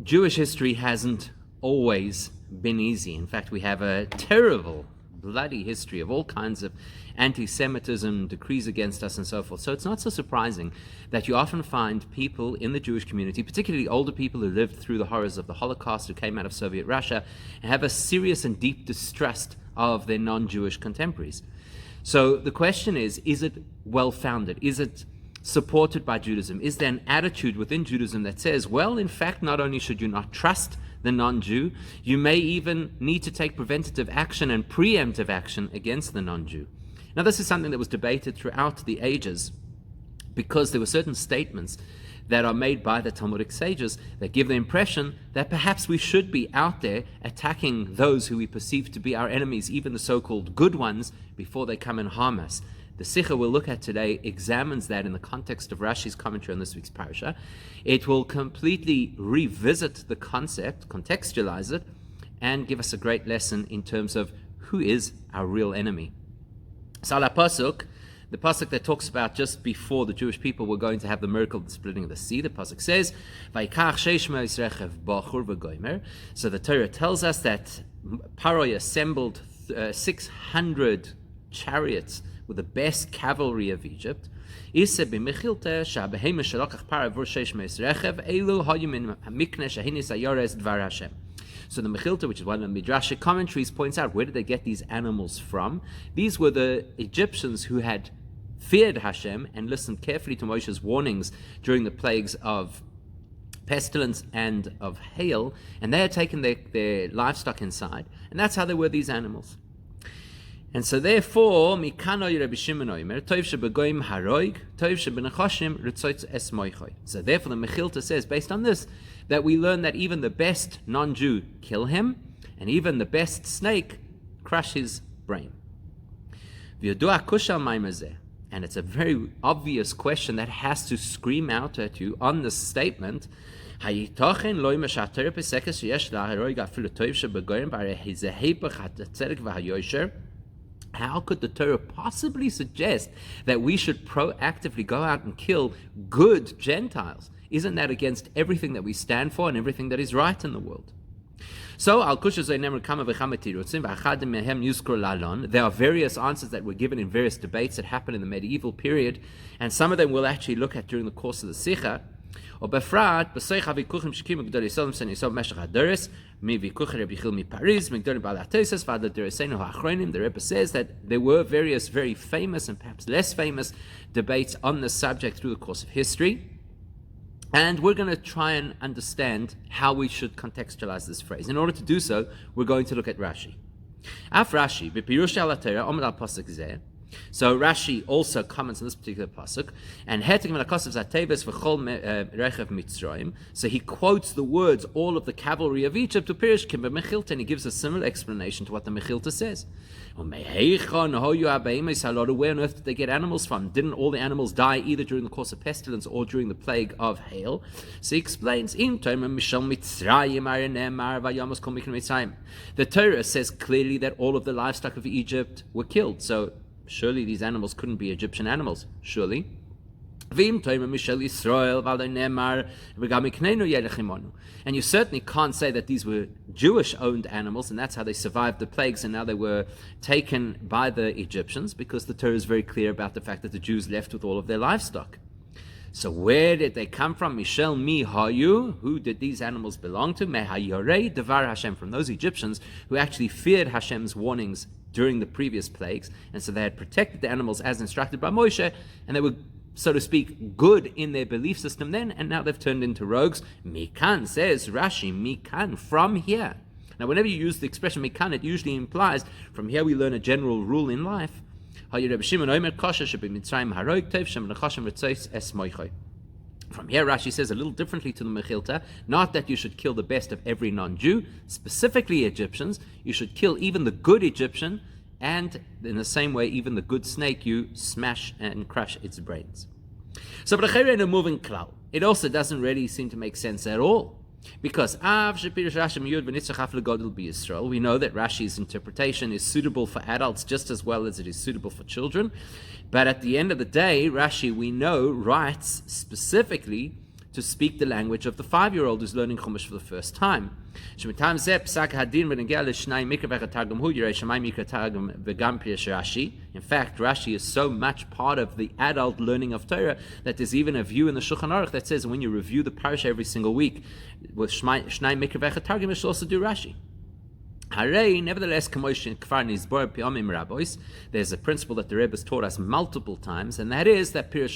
Jewish history hasn't always been easy. In fact, we have a terrible, bloody history of all kinds of antisemitism, decrees against us, and so forth. So it's not so surprising that you often find people in the Jewish community, particularly older people who lived through the horrors of the Holocaust, who came out of Soviet Russia, and have a serious and deep distrust of their non-Jewish contemporaries. So the question is it well-founded? Is it supported by Judaism? Is there an attitude within Judaism that says, well, in fact, not only should you not trust the non-Jew, you may even need to take preventative action and preemptive action against the non-Jew. Now, this is something that was debated throughout the ages because there were certain statements that are made by the Talmudic sages that give the impression that perhaps we should be out there attacking those who we perceive to be our enemies, even the so-called good ones, before they come and harm us. The Sikha we'll look at today examines that in the context of Rashi's commentary on this week's parasha. It will completely revisit the concept, contextualize it, and give us a great lesson in terms of who is our real enemy. So the pasuk that talks about just before the Jewish people were going to have the miracle of the splitting of the sea, the pasuk says, so the Torah tells us that Paroi assembled 600 chariots with the best cavalry of Egypt. So the Mechilta, which is one of the Midrashic commentaries, points out where did they get these animals from. These were the Egyptians who had feared Hashem and listened carefully to Moshe's warnings during the plagues of pestilence and of hail, and they had taken their livestock inside, and that's how there were these animals. And so therefore, so therefore the Mechilta says, based on this, that we learn that even the best non-Jew kill him, and even the best snake crush his brain. And it's a very obvious question that has to scream out at you on this statement. How could the Torah possibly suggest that we should proactively go out and kill good Gentiles? Isn't that against everything that we stand for and everything that is right in the world? So, there are various answers that were given in various debates that happened in the medieval period, and some of them we'll actually look at during the course of the Sikha. The Rebbe says that there were various very famous and perhaps less famous debates on this subject through the course of history. And we're going to try and understand how we should contextualize this phrase. In order to do so, we're going to look at Rashi. So Rashi also comments on this particular pasuk, and so he quotes the words, all of the cavalry of Egypt, and he gives a similar explanation to what the Mechilta says. Where on earth did they get animals from? Didn't all the animals die either during the course of pestilence or during the plague of hail? So he explains, the Torah says clearly that all of the livestock of Egypt were killed, so surely these animals couldn't be Egyptian animals, surely. And you certainly can't say that these were Jewish-owned animals, and that's how they survived the plagues, and now they were taken by the Egyptians, because the Torah is very clear about the fact that the Jews left with all of their livestock. So where did they come from? Mishel mi hayu, who did these animals belong to? Mehayorei devar Hashem, from those Egyptians who actually feared Hashem's warnings during the previous plagues, and so they had protected the animals as instructed by Moshe, and they were, so to speak, good in their belief system then, and now they've turned into rogues. Mikan, says Rashi, mikan, from here. Now whenever you use the expression mikan, it usually implies, from here we learn a general rule in life. From here Rashi says a little differently to the Mechilta, not that you should kill the best of every non-Jew, specifically Egyptians. You should kill even the good Egyptian, and in the same way, even the good snake, you smash and crush its brains. So, but moving klal, it also doesn't really seem to make sense at all. Because we know that Rashi's interpretation is suitable for adults just as well as it is suitable for children. But at the end of the day, Rashi, we know, writes specifically to speak the language of the 5-year-old who's learning Chumash for the first time. In fact, Rashi is so much part of the adult learning of Torah that there's even a view in the Shulchan Aruch that says when you review the parasha every single week with Shnai Mikra Vecha Targum, you should also do Rashi. Nevertheless, there's a principle that the Rebbe has taught us multiple times, and that is that that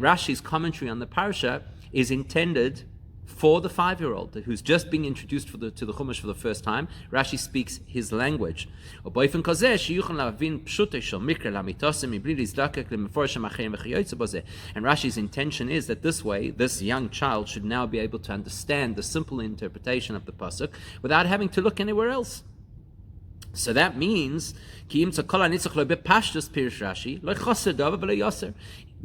Rashi's commentary on the parasha is intended for the 5-year-old who's just being introduced to the Chumash for the first time. Rashi speaks his language. And Rashi's intention is that this way, this young child should now be able to understand the simple interpretation of the pasuk without having to look anywhere else. So that means,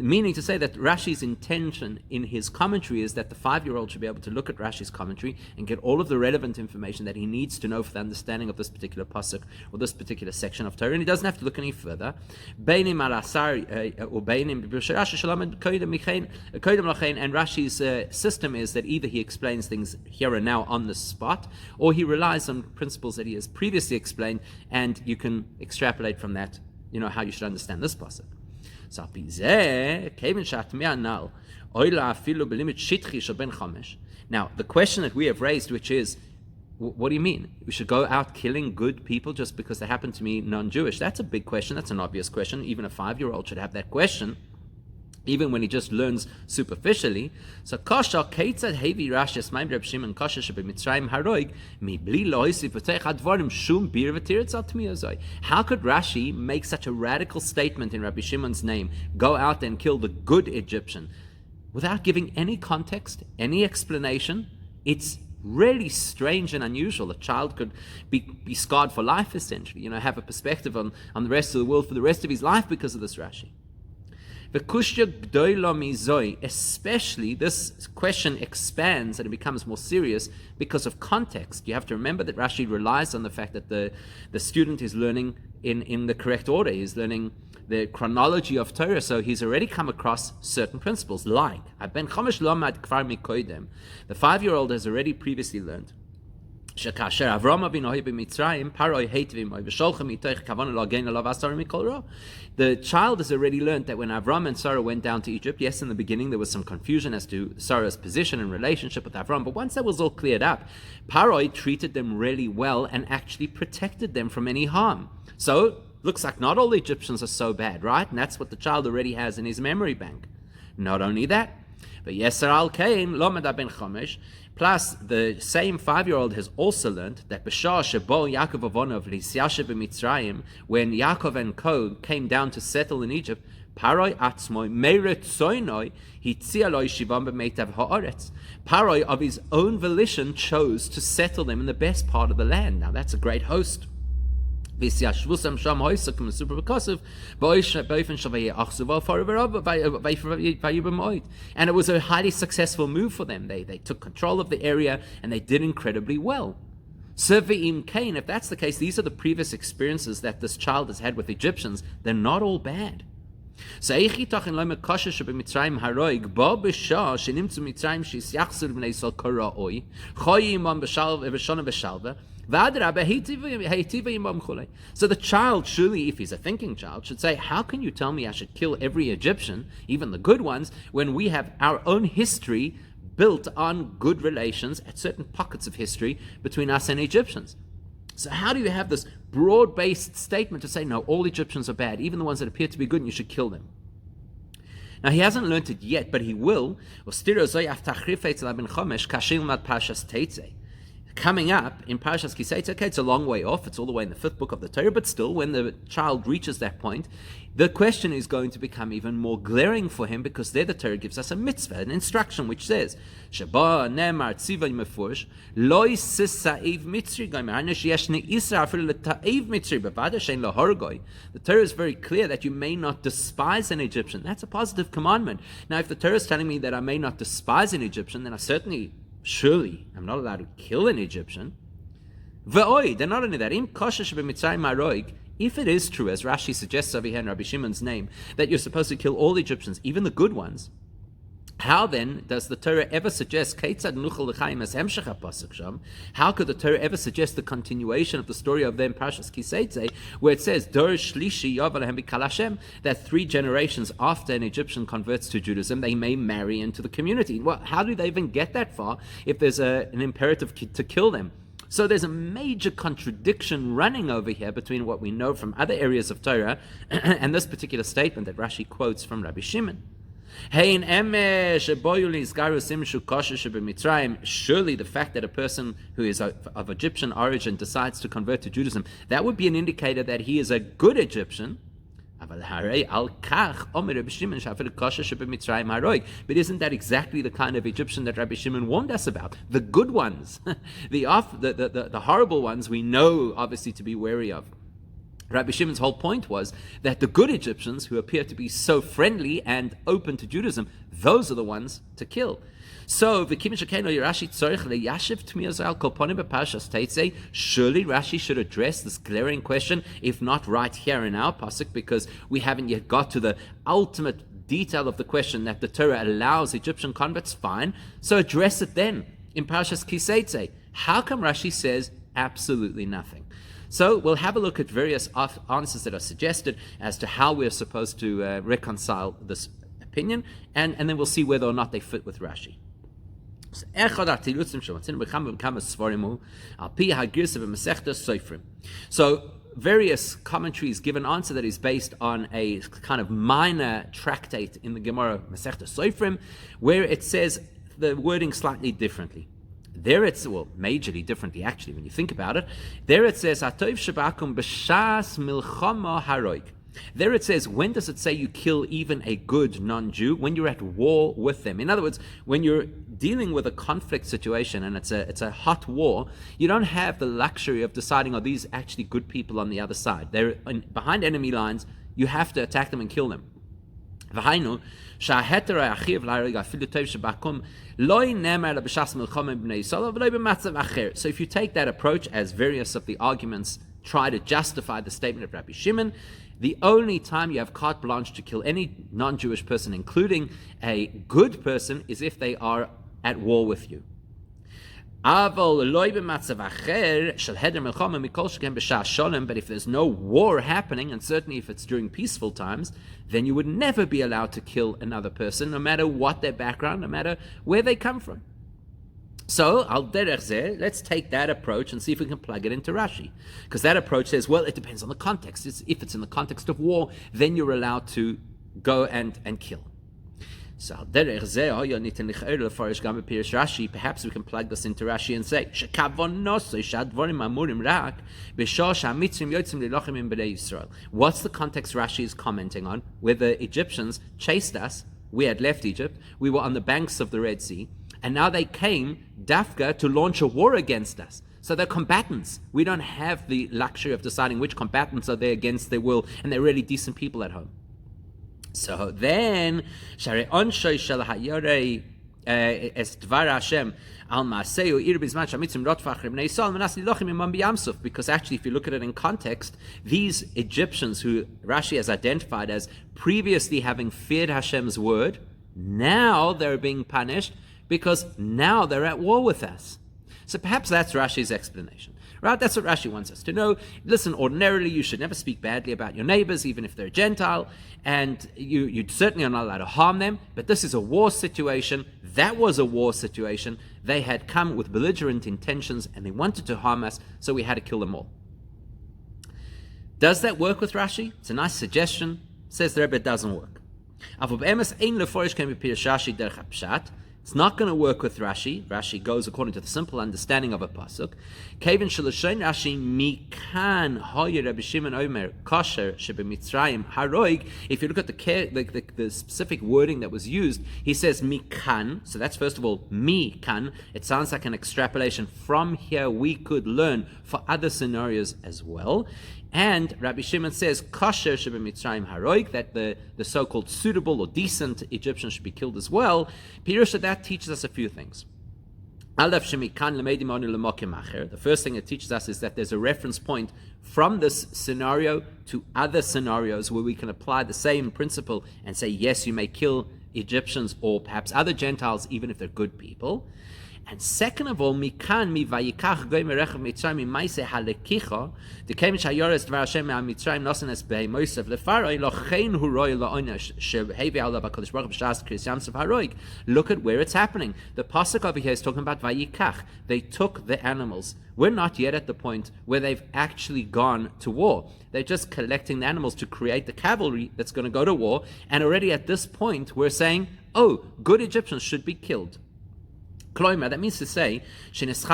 meaning to say that Rashi's intention in his commentary is that the 5-year-old should be able to look at Rashi's commentary and get all of the relevant information that he needs to know for the understanding of this particular pasuk or this particular section of Torah, and he doesn't have to look any further. And Rashi's system is that either he explains things here and now on the spot, or he relies on principles that he has previously explained, and you can extrapolate from that, how you should understand this pasuk. Now, the question that we have raised, which is, what do you mean? We should go out killing good people just because they happen to be non-Jewish? That's a big question. That's an obvious question. Even a 5-year-old should have that question, even when he just learns superficially. So, how could Rashi make such a radical statement in Rabbi Shimon's name, go out and kill the good Egyptian, without giving any context, any explanation? It's really strange and unusual. A child could be scarred for life, essentially, have a perspective on the rest of the world for the rest of his life because of this Rashi. Especially this question expands and it becomes more serious because of context. You have to remember that Rashi relies on the fact that the student is learning in the correct order. He's learning the chronology of Torah, so he's already come across certain principles, like the 5-year-old has already previously learned the child has already learned that when Avram and Sarah went down to Egypt, yes, in the beginning there was some confusion as to Sarah's position and relationship with Avram, but once that was all cleared up, Paroi treated them really well and actually protected them from any harm. So, looks like not all the Egyptians are so bad, right? And that's what the child already has in his memory bank. Not only that, but Yeser al Kain, Lomeda ben Chomesh, plus the same 5-year-old has also learned that B'shah Shebo Yaakov Avonov Lisyashe b'Mitzrayim, when Yaakov and Co came down to settle in Egypt, Paroi atzmoi meretzoinoi hitzia lo yishivam b'meitav haaretz. Paroi, of his own volition, chose to settle them in the best part of the land. Now that's a great host. And it was a highly successful move for them. They took control of the area and they did incredibly well. If that's the case, these are the previous experiences that this child has had with Egyptians. They're not all bad. So the child, surely, if he's a thinking child, should say, how can you tell me I should kill every Egyptian, even the good ones, when we have our own history built on good relations at certain pockets of history between us and Egyptians? So how do you have this broad-based statement to say, no, all Egyptians are bad, even the ones that appear to be good, and you should kill them? Now, he hasn't learned it yet, but he will. Coming up in Parashas Kiseitz, okay, it's a long way off. It's all the way in the 5th book of the Torah, but still, when the child reaches that point, the question is going to become even more glaring for him, because there the Torah gives us a mitzvah, an instruction, which says, Sheba nemar tzivay mefurish, lo yissa'iv mitzri gomer, yeshne isra afilu l'ta'iv mitzri, bevada shein lo horgoi. The Torah is very clear that you may not despise an Egyptian. That's a positive commandment. Now, if the Torah is telling me that I may not despise an Egyptian, then surely, I'm not allowed to kill an Egyptian. Ve'oi, they're not only that. if it is true, as Rashi suggests over here in Rabbi Shimon's name, that you're supposed to kill all Egyptians, even the good ones, how then does the Torah ever suggest, how could the Torah ever suggest the continuation of the story of them, Parshas Kiseitze, where it says, that 3 generations after an Egyptian converts to Judaism, they may marry into the community? Well, how do they even get that far if there's an imperative to kill them? So there's a major contradiction running over here between what we know from other areas of Torah and this particular statement that Rashi quotes from Rabbi Shimon. Surely the fact that a person who is of Egyptian origin decides to convert to Judaism, that would be an indicator that he is a good Egyptian. But isn't that exactly the kind of Egyptian that Rabbi Shimon warned us about? The good ones, the horrible ones we know obviously to be wary of. Rabbi Shimon's whole point was that the good Egyptians, who appear to be so friendly and open to Judaism, those are the ones to kill. So, surely Rashi should address this glaring question, if not right here in our pasuk, because we haven't yet got to the ultimate detail of the question that the Torah allows Egyptian converts, fine. So address it then in Parshas Kiseitze. How come Rashi says absolutely nothing? So we'll have a look at various answers that are suggested as to how we're supposed to reconcile this opinion, and then we'll see whether or not they fit with Rashi. So various commentaries give an answer that is based on a kind of minor tractate in the Gemara Masechta Soifrim, where it says the wording slightly differently. There it's, well, majorly differently actually when you think about it. There it says, Atov shabakum b'shas milchama haroik. There it says, when does it say you kill even a good non-Jew? When you're at war with them. In other words, when you're dealing with a conflict situation and it's a hot war, you don't have the luxury of deciding, are these actually good people on the other side? They're behind enemy lines, you have to attack them and kill them. So if you take that approach, as various of the arguments try to justify the statement of Rabbi Shimon, the only time you have carte blanche to kill any non-Jewish person, including a good person, is if they are at war with you. But if there's no war happening, and certainly if it's during peaceful times, then you would never be allowed to kill another person, no matter what their background, no matter where they come from. So, al derech zeh, let's take that approach and see if we can plug it into Rashi. Because that approach says, well, it depends on the context. If it's in the context of war, then you're allowed to go and kill. So, perhaps we can plug this into Rashi and say, what's the context Rashi is commenting on? Where the Egyptians chased us, we had left Egypt, we were on the banks of the Red Sea, and now they came, Dafka, to launch a war against us. So they're combatants. We don't have the luxury of deciding which combatants are there against their will, and they're really decent people at home. So then, because actually, if you look at it in context, these Egyptians who Rashi has identified as previously having feared Hashem's word, now they're being punished because now they're at war with us. So perhaps that's Rashi's explanation. Right? That's what Rashi wants us to know. Listen, ordinarily you should never speak badly about your neighbors, even if they're Gentile, and you certainly are not allowed to harm them, but this is a war situation. That was a war situation. They had come with belligerent intentions and they wanted to harm us, so we had to kill them all. Does that work with Rashi? It's a nice suggestion. Says the Rebbe, it doesn't work. It's not going to work with Rashi. Rashi goes according to the simple understanding of a pasuk. If you look at the specific wording that was used, he says mikan. So that's first of all mikan. It sounds like an extrapolation. From here we could learn for other scenarios as well. And Rabbi Shimon says kosher shebemitzrayim haroig, that the so-called suitable or decent Egyptians should be killed as well. Pirusha, that teaches us a few things. The first thing it teaches us is that there's a reference point from this scenario to other scenarios where we can apply the same principle and say, yes, you may kill Egyptians or perhaps other Gentiles, even if they're good people. And second of all, mikan mi vayikach goy merechav mitzrayim mi ma'aseh halekicha dekem shayores dvar Hashem me'amitzrayim nosen es behemosav lefaroi lochein hu roi la'onesh shehevi alav hakadosh baruch hu b'shas kriyas yamsuf haroig. Look at where it's happening. The pasuk over here is talking about vayikach. They took the animals. We're not yet at the point where they've actually gone to war. They're just collecting the animals to create the cavalry that's going to go to war. And already at this point, we're saying, oh, good Egyptians should be killed. That means to say, this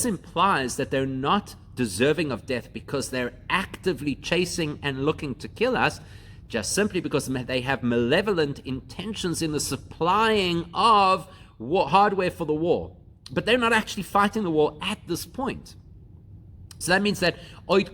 implies that they're not deserving of death because they're actively chasing and looking to kill us, just simply because they have malevolent intentions in the supplying of hardware for the war. But they're not actually fighting the war at this point. So that means that that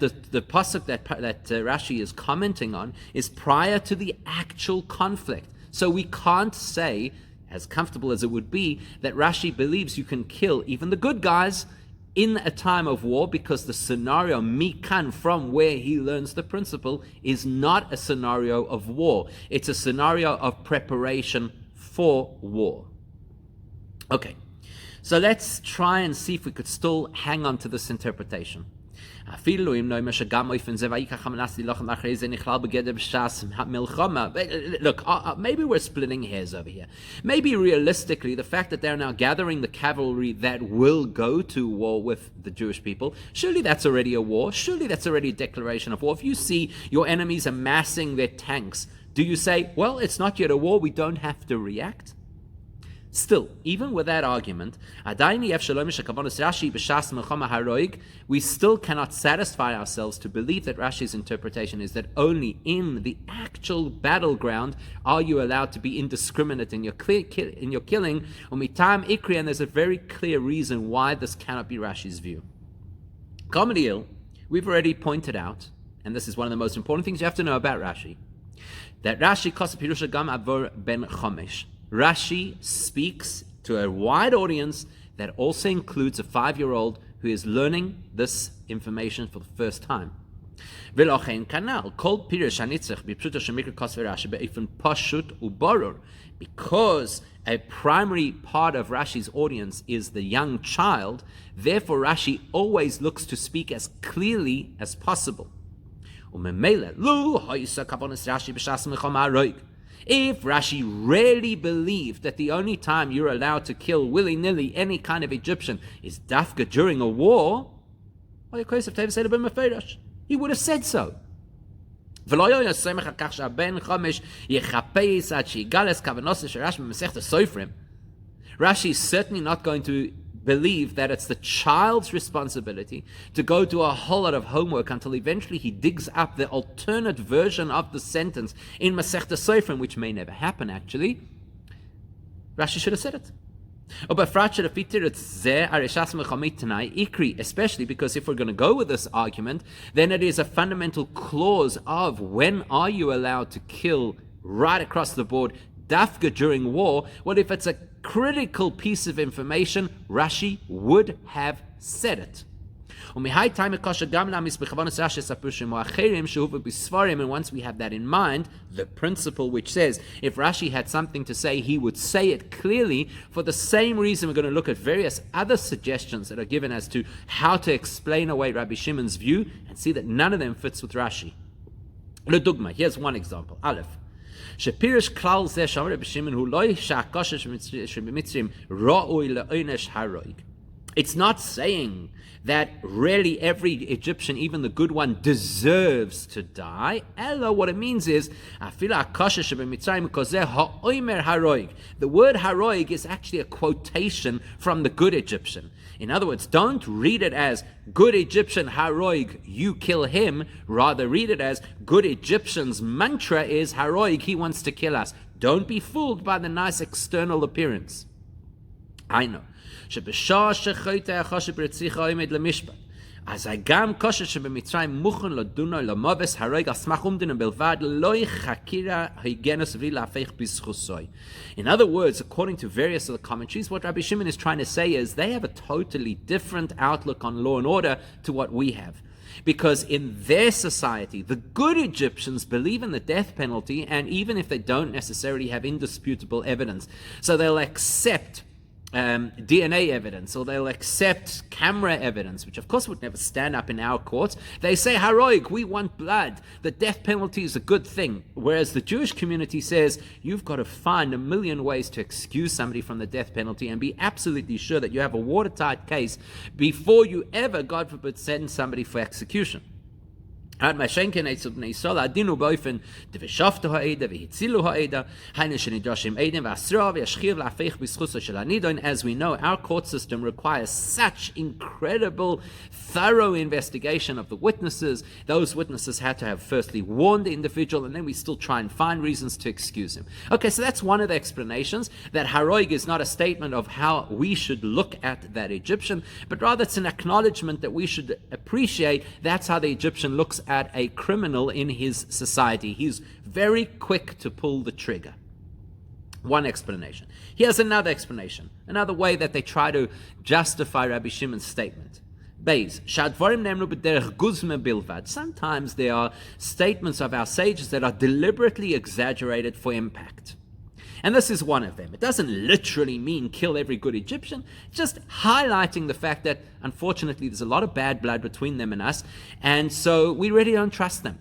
the pasuk that Rashi is commenting on is prior to the actual conflict. So we can't say, as comfortable as it would be, that Rashi believes you can kill even the good guys in a time of war, because the scenario mikan, from where he learns the principle, is not a scenario of war. It's a scenario of preparation for war. Okay, so let's try and see if we could still hang on to this interpretation. Look, maybe we're splitting hairs over here. Maybe realistically, the fact that they're now gathering the cavalry that will go to war with the Jewish people, surely that's already a war. Surely that's already a declaration of war. If you see your enemies amassing their tanks, do you say, well, it's not yet a war, we don't have to react? Still, even with that argument, we still cannot satisfy ourselves to believe that Rashi's interpretation is that only in the actual battleground are you allowed to be indiscriminate in your killing. And there's a very clear reason why this cannot be Rashi's view. We've already pointed out, and this is one of the most important things you have to know about Rashi, that Rashi Kosapirusha Gam Avor Ben Chomesh. Rashi speaks to a wide audience that also includes a 5-year-old who is learning this information for the first time. Because a primary part of Rashi's audience is the young child, therefore Rashi always looks to speak as clearly as possible. If Rashi really believed that the only time you're allowed to kill willy-nilly any kind of Egyptian is dafka during a war, he would have said so. Rashi is certainly not going to believe that it's the child's responsibility to go do a whole lot of homework until eventually he digs up the alternate version of the sentence in Masechta Sofrim, which may never happen actually. Rashi should have said it. Especially because if we're going to go with this argument, then it is a fundamental clause of when are you allowed to kill right across the board, dafka during war. Well, if it's a critical piece of information, Rashi would have said it. And once we have that in mind, the principle which says if Rashi had something to say, he would say it clearly. For the same reason, we're going to look at various other suggestions that are given as to how to explain away Rabbi Shimon's view and see that none of them fits with Rashi. Here's one example. Aleph. Shepirish klal zeh shamar Rabbi Shimon hu loy sha'akoshesh b'mitzrim ra'oi le'onesh haroig. It's not saying that really every Egyptian, even the good one, deserves to die. Ella, what it means is, the word haroig is actually a quotation from the good Egyptian. In other words, don't read it as good Egyptian haroig, you kill him. Rather read it as good Egyptian's mantra is haroig, he wants to kill us. Don't be fooled by the nice external appearance. I know. אז גם כושר שבמצרים מוכן לדונו למובס הרוג על סמך אומדן בלבד לא חקירה היגנוס בלי להפך בזכוסוי. In other words, according to various of the commentaries, what Rabbi Shimon is trying to say is they have a totally different outlook on law and order to what we have. Because in their society, the good Egyptians believe in the death penalty, and even if they don't necessarily have indisputable evidence, so they'll accept DNA evidence, or they'll accept camera evidence, which of course would never stand up in our courts. They say, Haroig, we want blood. The death penalty is a good thing. Whereas the Jewish community says, you've got to find a million ways to excuse somebody from the death penalty and be absolutely sure that you have a watertight case before you ever, God forbid, send somebody for execution. As we know, our court system requires such incredible, thorough investigation of the witnesses. Those witnesses had to have firstly warned the individual, and then we still try and find reasons to excuse him. Okay, so that's one of the explanations, that haroig is not a statement of how we should look at that Egyptian, but rather it's an acknowledgement that we should appreciate that's how the Egyptian looks at a criminal in his society. He's very quick to pull the trigger. One explanation. Here's another explanation, another way that they try to justify Rabbi Shimon's statement. Sometimes there are statements of our sages that are deliberately exaggerated for impact. And this is one of them. It doesn't literally mean kill every good Egyptian, just highlighting the fact that, unfortunately, there's a lot of bad blood between them and us, and so we really don't trust them.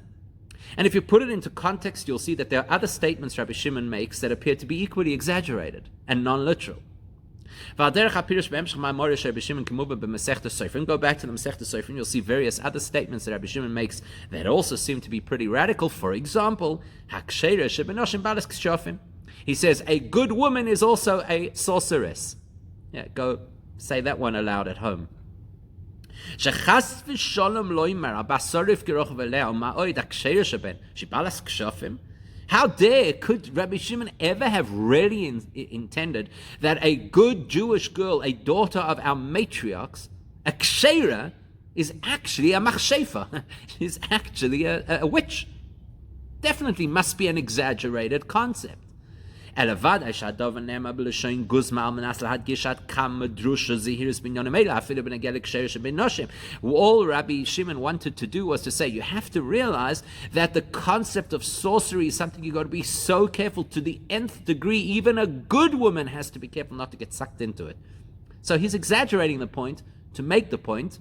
And if you put it into context, you'll see that there are other statements Rabbi Shimon makes that appear to be equally exaggerated and non-literal. Go back to the Masechta Sofrim, you'll see various other statements that Rabbi Shimon makes that also seem to be pretty radical. For example, he says, a good woman is also a sorceress. Yeah, go say that one aloud at home. How dare could Rabbi Shimon ever have really intended that a good Jewish girl, a daughter of our matriarchs, a ksheira, is actually a machshefa, is actually a witch? Definitely must be an exaggerated concept. All Rabbi Shimon wanted to do was to say, you have to realize that the concept of sorcery is something you've got to be so careful to the nth degree. Even a good woman has to be careful not to get sucked into it. So he's exaggerating the point to make the point,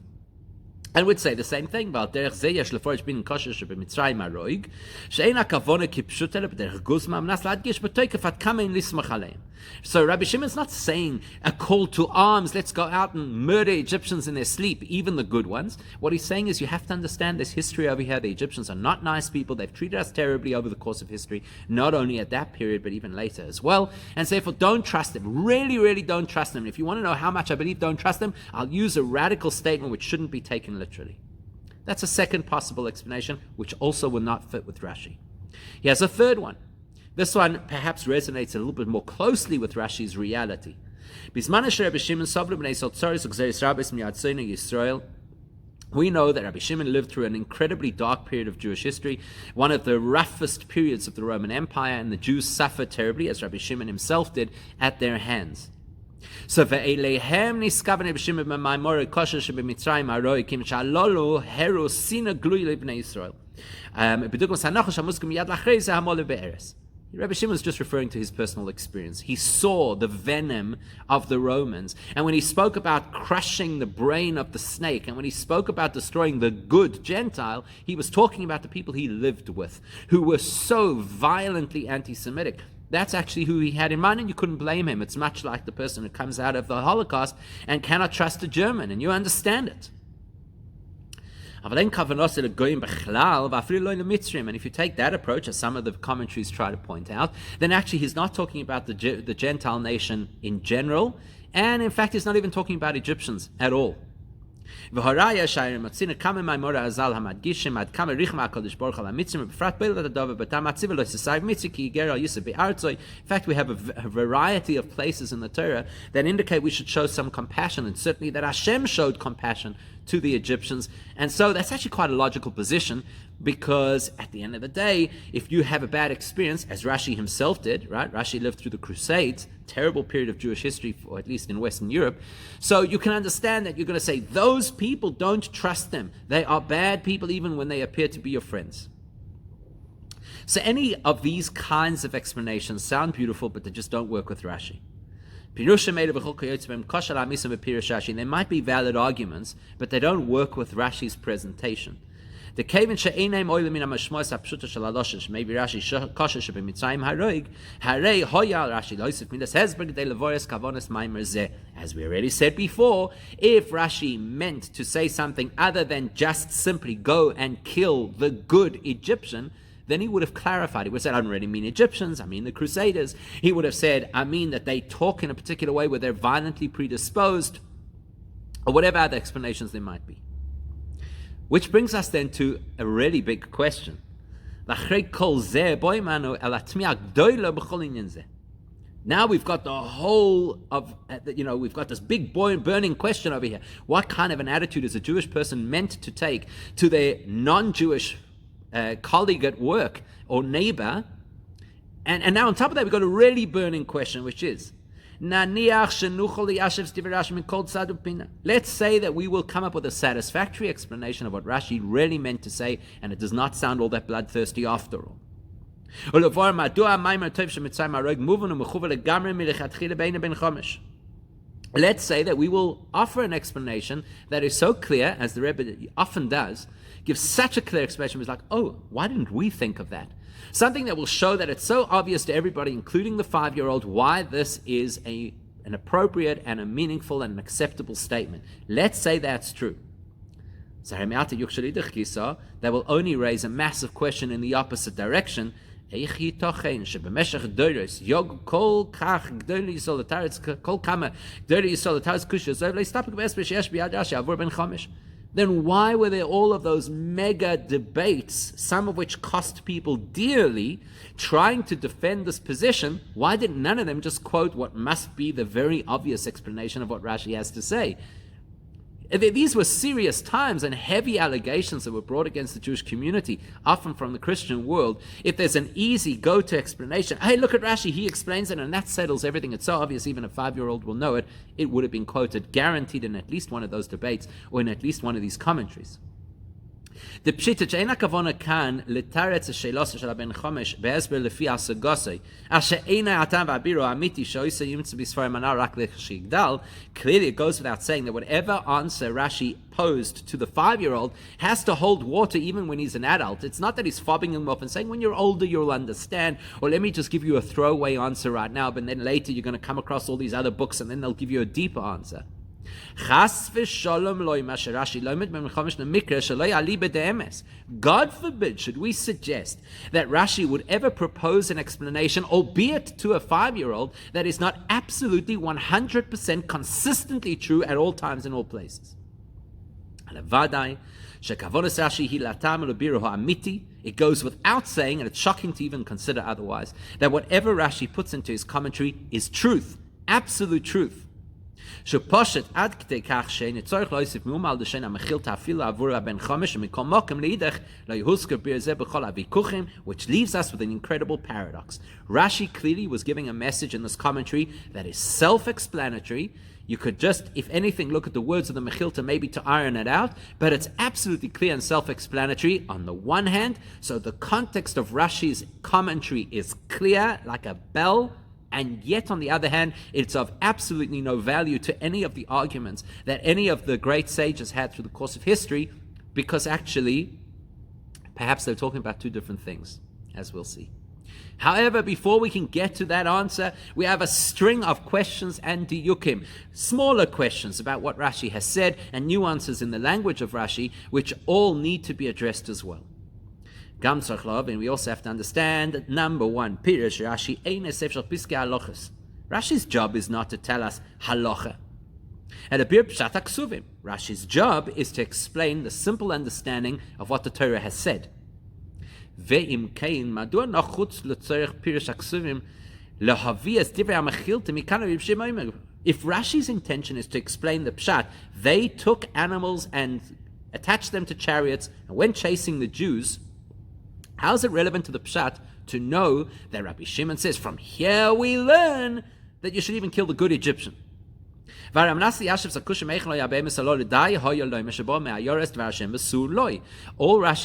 and would say the same thing about derech ze yesh leforsh bin kosher shebemitzrayim haroig she'ein hakavona kipshuta b'derech guzma mnas ladgish b'toykef at kamein lismach aleim. So Rabbi Shimon's not saying a call to arms, let's go out and murder Egyptians in their sleep, even the good ones. What he's saying is you have to understand this history over here. The Egyptians are not nice people. They've treated us terribly over the course of history, not only at that period, but even later as well. And so therefore, don't trust them. Really, really don't trust them. If you want to know how much I believe don't trust them, I'll use a radical statement which shouldn't be taken literally. That's a second possible explanation, which also will not fit with Rashi. He has a third one. This one perhaps resonates a little bit more closely with Rashi's reality. We know that Rabbi Shimon lived through an incredibly dark period of Jewish history, one of the roughest periods of the Roman Empire, and the Jews suffered terribly, as Rabbi Shimon himself did, at their hands. So ve'elehem niskaven Rabbi Shimon b'maimor kosher shebemitzrayim haroi kim shalolu heru sina glui lebnei Yisrael. B'dugmas hanachosh hamuskum yad lachrei ze hamole be'eres. Rabbi Shimon was just referring to his personal experience. He saw the venom of the Romans. And when he spoke about crushing the brain of the snake, and when he spoke about destroying the good Gentile, he was talking about the people he lived with, who were so violently anti-Semitic. That's actually who he had in mind, and you couldn't blame him. It's much like the person who comes out of the Holocaust and cannot trust a German, and you understand it. And if you take that approach, as some of the commentaries try to point out, then actually he's not talking about the Gentile nation in general, and in fact he's not even talking about Egyptians at all. In fact, we have a variety of places in the Torah that indicate we should show some compassion, and certainly that Hashem showed compassion to the Egyptians. And so that's actually quite a logical position, because at the end of the day, if you have a bad experience, as Rashi himself did, right? Rashi lived through the Crusades, terrible period of Jewish history, or at least in Western Europe. So you can understand that you're going to say, those people, don't trust them. They are bad people even when they appear to be your friends. So any of these kinds of explanations sound beautiful, but they just don't work with Rashi. There might be valid arguments, but they don't work with Rashi's presentation. The maybe Rashi, as we already said before, if Rashi meant to say something other than just simply go and kill the good Egyptian, then he would have clarified. He would have said, I don't really mean Egyptians, I mean the Crusaders. He would have said, I mean that they talk in a particular way where they're violently predisposed, or whatever other explanations there might be. Which brings us then to a really big question. Now we've got the whole of, we've got this big burning question over here. What kind of an attitude is a Jewish person meant to take to their non-Jewish colleague at work or neighbor? And now on top of that, we've got a really burning question, which is, let's say that we will come up with a satisfactory explanation of what Rashi really meant to say, and it does not sound all that bloodthirsty after all. Let's say that we will offer an explanation that is so clear, as the Rabbi often does, gives such a clear explanation. It's like, oh, why didn't we think of that? Something that will show that it's so obvious to everybody, including the 5-year-old, why this is an appropriate and a meaningful and an acceptable statement. Let's say that's true. That will only raise a massive question in the opposite direction. Then why were there all of those mega debates, some of which cost people dearly, trying to defend this position? Why did none of them just quote what must be the very obvious explanation of what Rashi has to say? These were serious times and heavy allegations that were brought against the Jewish community, often from the Christian world. If there's an easy go-to explanation, hey, look at Rashi, he explains it, and that settles everything. It's so obvious, even a 5-year-old will know it. It would have been quoted, guaranteed, in at least one of those debates, or in at least one of these commentaries. The pshita she'ena kavona kan litaretz shelos shel ben chomesh be'esber lefi asagosei asher eina atam va'abiro amiti shoyse yimtz b'sfarim anar rak lechigdal. Clearly, it goes without saying that whatever answer Rashi posed to the 5-year-old has to hold water even when he's an adult. It's not that he's fobbing him off and saying, when you're older you'll understand, or let me just give you a throwaway answer right now, but then later you're going to come across all these other books and then they'll give you a deeper answer. God forbid should we suggest that Rashi would ever propose an explanation, albeit to a 5-year-old, that is not absolutely 100% consistently true at all times in all places. It goes without saying, and it's shocking to even consider otherwise, that whatever Rashi puts into his commentary is truth, absolute truth. Which leaves us with an incredible paradox. Rashi clearly was giving a message in this commentary that is self-explanatory. You could just, if anything, look at the words of the Mechilta maybe to iron it out, but it's absolutely clear and self-explanatory on the one hand, so the context of Rashi's commentary is clear like a bell, and yet on the other hand, it's of absolutely no value to any of the arguments that any of the great sages had through the course of history, because actually, perhaps they're talking about two different things, as we'll see. However, before we can get to that answer, we have a string of questions and diyukim, smaller questions about what Rashi has said and nuances in the language of Rashi, which all need to be addressed as well. And we also have to understand that number one, Pirush Rashi Rashi's job is not to tell us halacha. Rashi's job is to explain the simple understanding of what the Torah has said. Then If Rashi's intention is to explain the pshat, they took animals and attached them to chariots and went chasing the Jews, how is it relevant to the pshat to know that Rabbi Shimon says, from here we learn that you should even kill the good Egyptian? All Rashi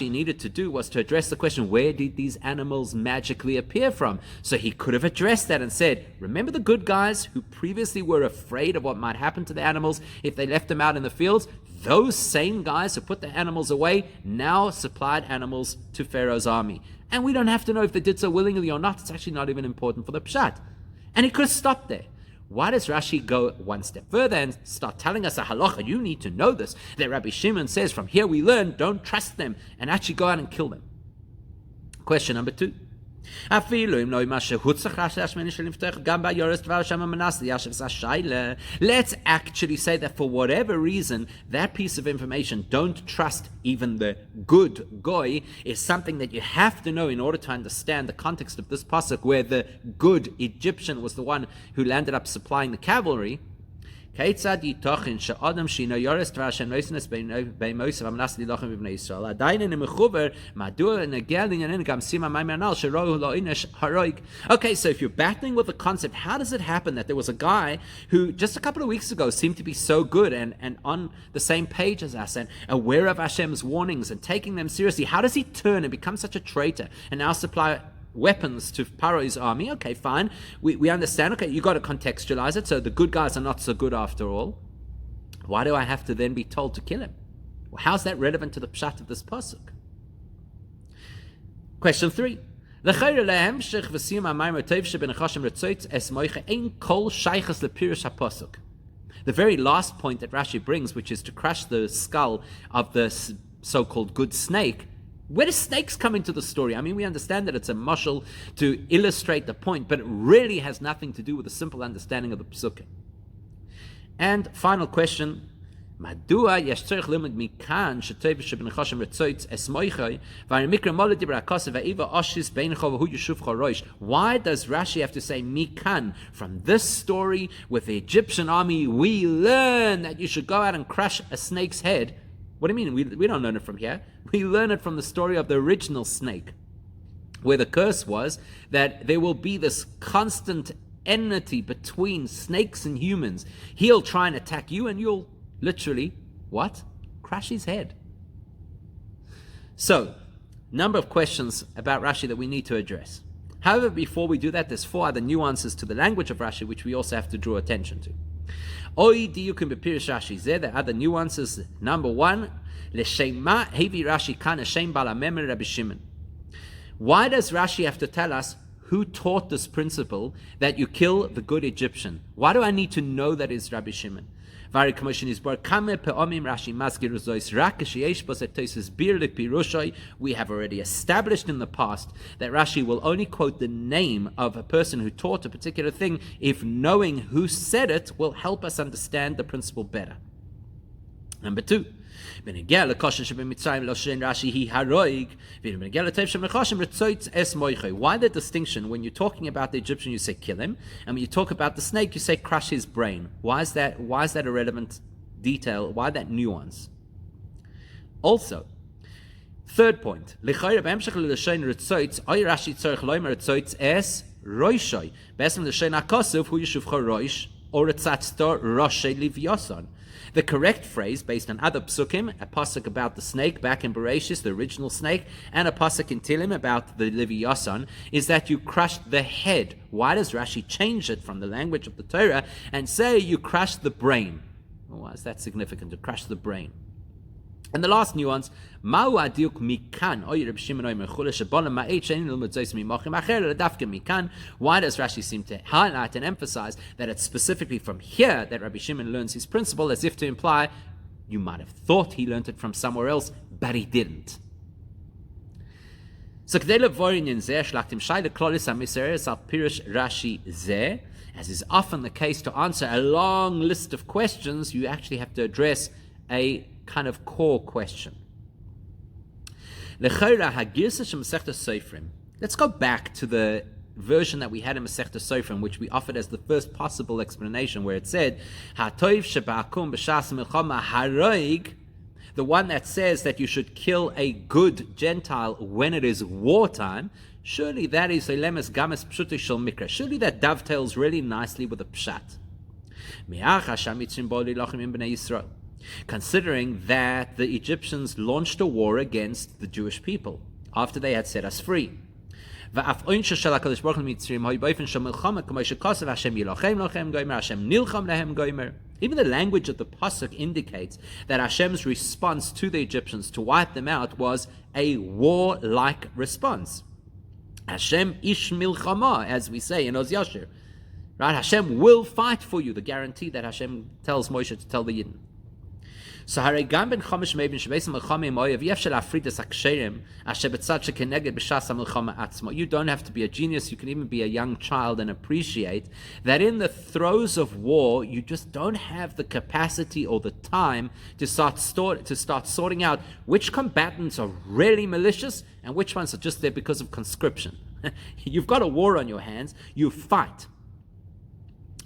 needed to do was to address the question, where did these animals magically appear from? So he could have addressed that and said, remember the good guys who previously were afraid of what might happen to the animals if they left them out in the fields? Those same guys who put the animals away now supplied animals to Pharaoh's army. And we don't have to know if they did so willingly or not. It's actually not even important for the pshat. And he could have stopped there. Why does Rashi go one step further and start telling us a halacha? You need to know this, that Rabbi Shimon says, from here we learn, don't trust them, and actually go out and kill them. Question number 2. Let's actually say that for whatever reason, that piece of information, don't trust even the good goy, is something that you have to know in order to understand the context of this pasuk, where the good Egyptian was the one who landed up supplying the cavalry. How do you explain that Okay, so if you're battling with the concept, how does it happen that there was a guy who just a couple of weeks ago seemed to be so good and on the same page as us and aware of Hashem's warnings and taking them seriously? How does he turn and become such a traitor and now supply weapons to Paro's army? Okay, fine. We understand. Okay, you got to contextualize it. So the good guys are not so good after all. Why do I have to then be told to kill him? Well, how's that relevant to the pshat of this pasuk? Question 3. The very last point that Rashi brings, which is to crush the skull of the so-called good snake, where do snakes come into the story? I mean, we understand that it's a mashal to illustrate the point, but it really has nothing to do with a simple understanding of the psukim. And final question, why does Rashi have to say mikan? From this story with the Egyptian army, we learn that you should go out and crush a snake's head. What do you mean? We don't learn it from here. We learn it from the story of the original snake, where the curse was that there will be this constant enmity between snakes and humans. He'll try and attack you and you'll literally, what? Crush his head. So, number of questions about Rashi that we need to address. However, before we do that, there's 4 other nuances to the language of Rashi which we also have to draw attention to. You can be Pirish Rashi. There are other nuances. Number 1, L'shema hevi Rashi kan Hashem bala memer Rabbi Shimon. Why does Rashi have to tell us who taught this principle that you kill the good Egyptian? Why do I need to know that it's Rabbi Shimon? We have already established in the past that Rashi will only quote the name of a person who taught a particular thing if knowing who said it will help us understand the principle better. Number 2, why the distinction? When you're talking about the Egyptian, you say kill him, and when you talk about the snake, you say crush his brain. Why is that a relevant detail? Why that nuance? Also, third point, the correct phrase, based on other psukim, a pasuk about the snake back in Bereshis, the original snake, and a pasuk in Tilim about the Leviathan, is that you crushed the head. Why does Rashi change it from the language of the Torah and say you crushed the brain? Why is that significant, to crush the brain? And the last nuance, why does Rashi seem to highlight and emphasize that it's specifically from here that Rabbi Shimon learns his principle, as if to imply you might have thought he learned it from somewhere else, but he didn't? So, as is often the case, to answer a long list of questions, you actually have to address a kind of core question. Let's go back to the version that we had in Masechta Sofrim, which we offered as the first possible explanation, where it said, "Hatoiv sheba'akum b'shas milchama haroig," the one that says that you should kill a good Gentile when it is wartime. Surely that is lemes games pshuti shel mikra. Surely that dovetails really nicely with the pshat. Considering that the Egyptians launched a war against the Jewish people after they had set us free. Even the language of the pasuk indicates that Hashem's response to the Egyptians to wipe them out was a war-like response. Hashem ish milchama, as we say in Oz Yashir. Right? Hashem will fight for you, the guarantee that Hashem tells Moshe to tell the Yidden. So Harei ben Chomesh Meibin Shebeis Melchama Oyev Yefshel Afridas Aksherim Asher B'tzad Shekeneged B'Shas HaMelchama Atzma. You don't have to be a genius. You can even be a young child and appreciate that in the throes of war, you just don't have the capacity or the time to start sorting out which combatants are really malicious and which ones are just there because of conscription. You've got a war on your hands. You fight.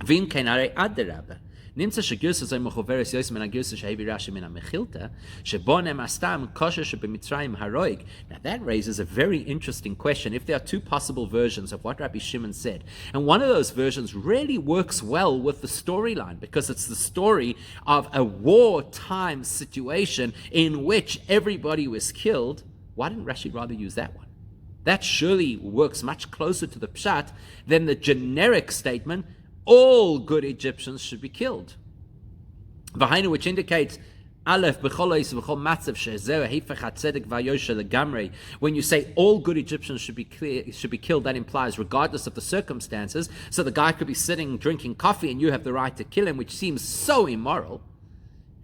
V'im kein harei aderabah. נמצא שגרסה זו מחוברת יוסף מן הגרסה שהביא רש"י מן המחילתא, שבו נאמר סתם כושר שבמצרים הרוג. Now that raises a very interesting question. If there are two possible versions of what Rabbi Shimon said, and one of those versions really works well with the storyline, because it's the story of a wartime situation in which everybody was killed, why didn't Rashi rather use that one? That surely works much closer to the pshat than the generic statement, all good Egyptians should be killed. V'hainu, which indicates Aleph b'chol matzav she'zeh heifech hatzedek v'yosher legamrei. When you say all good Egyptians should be killed, that implies regardless of the circumstances. So the guy could be sitting drinking coffee, and you have the right to kill him, which seems so immoral.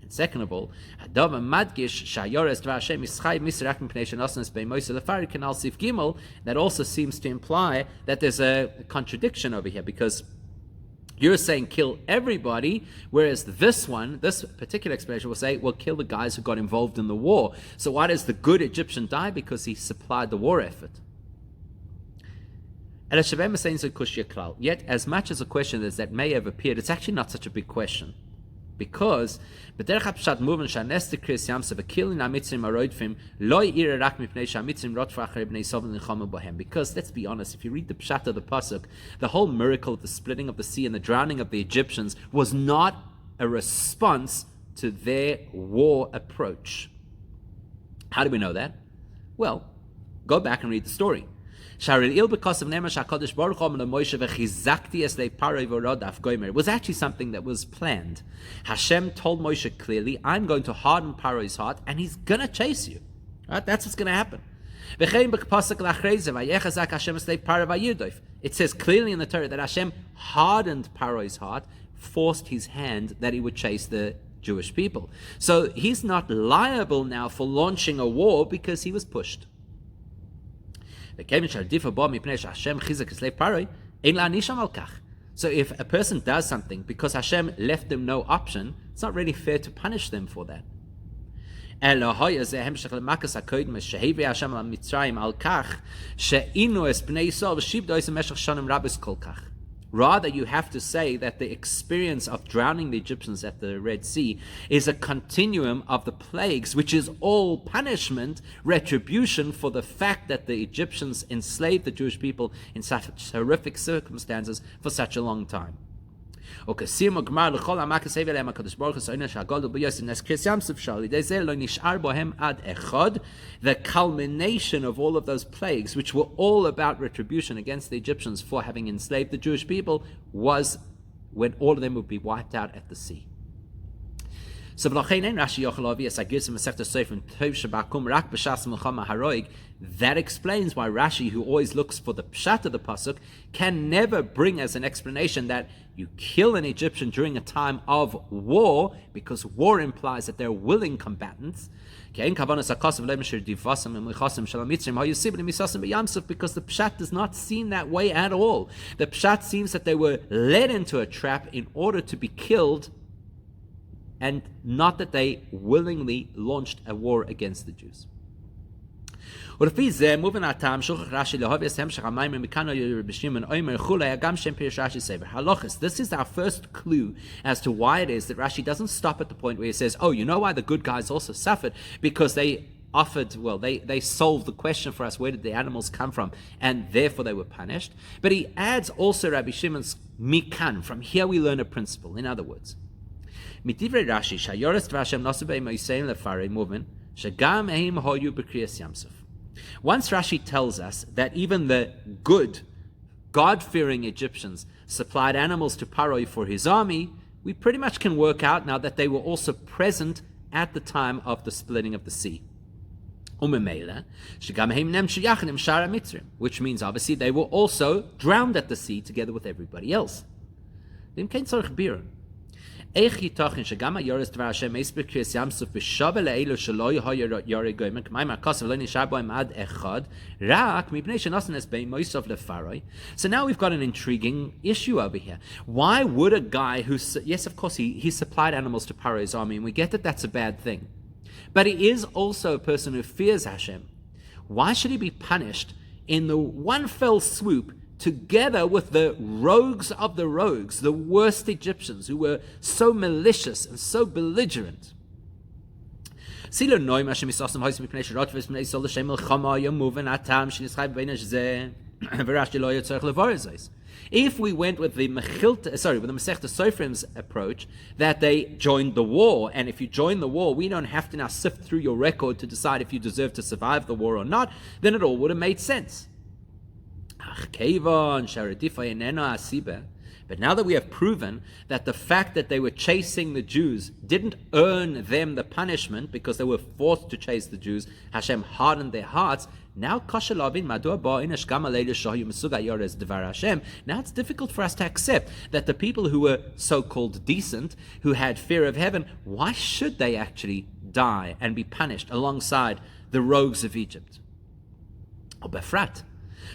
And second of all, Hadava madgish shayores dvar Hashem ischay misrak mipnei shenosnes be'moiseh lefari kanal sif gimel. That also seems to imply that there's a contradiction over here, because you're saying kill everybody, whereas this particular explanation will say, well, kill the guys who got involved in the war. So why does the good Egyptian die? Because he supplied the war effort. Yet, as much as a question as that may have appeared, it's actually not such a big question. Because because let's be honest, if you read the pshat of the pasuk, the whole miracle of the splitting of the sea and the drowning of the Egyptians was not a response to their war approach. How do we know that? Well, go back and read the story. It was actually something that was planned. Hashem told Moshe clearly, I'm going to harden Paro's heart and he's going to chase you. Right? That's what's going to happen. It says clearly in the Torah that Hashem hardened Paro's heart, forced his hand that he would chase the Jewish people. So he's not liable now for launching a war because he was pushed. So if a person does something because Hashem left them no option, it's not really fair to punish them for that. Rather, you have to say that the experience of drowning the Egyptians at the Red Sea is a continuum of the plagues, which is all punishment, retribution for the fact that the Egyptians enslaved the Jewish people in such horrific circumstances for such a long time. The culmination of all of those plagues, which were all about retribution against the Egyptians for having enslaved the Jewish people, was when all of them would be wiped out at the sea. So that explains why Rashi, who always looks for the pshat of the pasuk, can never bring as an explanation that you kill an Egyptian during a time of war, because war implies that they're willing combatants. Because the pshat does not seem that way at all. The pshat seems that they were led into a trap in order to be killed, and not that they willingly launched a war against the Jews. ולפי זה, מובן הטעם, שוכח רש"י להביא את המשך המים מכאן רבי שמעון אומר וכולי, הגם שם פירוש רש"י סבר. Halachas, this is our first clue as to why it is that Rashi doesn't stop at the point where he says, oh, you know why the good guys also suffered? Because they offered, well, they solved the question for us, where did the animals come from? And therefore they were punished. But he adds also Rabbi Shimon's mikan, from here we learn a principle. In other words, mitivrei Rashi, shayoras tvashem nosu beim oisein lefarei movin, shagam eim hoyu b'kriyas yamsuf. Once Rashi tells us that even the good, God-fearing Egyptians supplied animals to Paro for his army, we pretty much can work out now that they were also present at the time of the splitting of the sea. Which means obviously they were also drowned at the sea together with everybody else. איך ייתכן שגם היורס דבר השם יש בקריאס ים סוף בשווה לאלו שלא יורי גוימן, כמיימר הכוסף לא נשאר בהם עד אחד, רק מפני שנוסנס בהם מויסוף לפרוי. So now we've got an intriguing issue over here. Why would a guy who, yes, of course, he supplied animals to Paro's army, and we get that that's a bad thing. But he is also a person who fears Hashem. Why should he be punished in the one fell swoop together with the rogues of the rogues, the worst Egyptians who were so malicious and so belligerent? If we went with the Masechta Sofrim's approach, that they joined the war, and if you join the war, we don't have to now sift through your record to decide if you deserve to survive the war or not, then it all would have made sense. But now that we have proven that the fact that they were chasing the Jews didn't earn them the punishment because they were forced to chase the Jews, Hashem hardened their hearts. Now it's difficult for us to accept that the people who were so-called decent, who had fear of heaven, why should they actually die and be punished alongside the rogues of Egypt?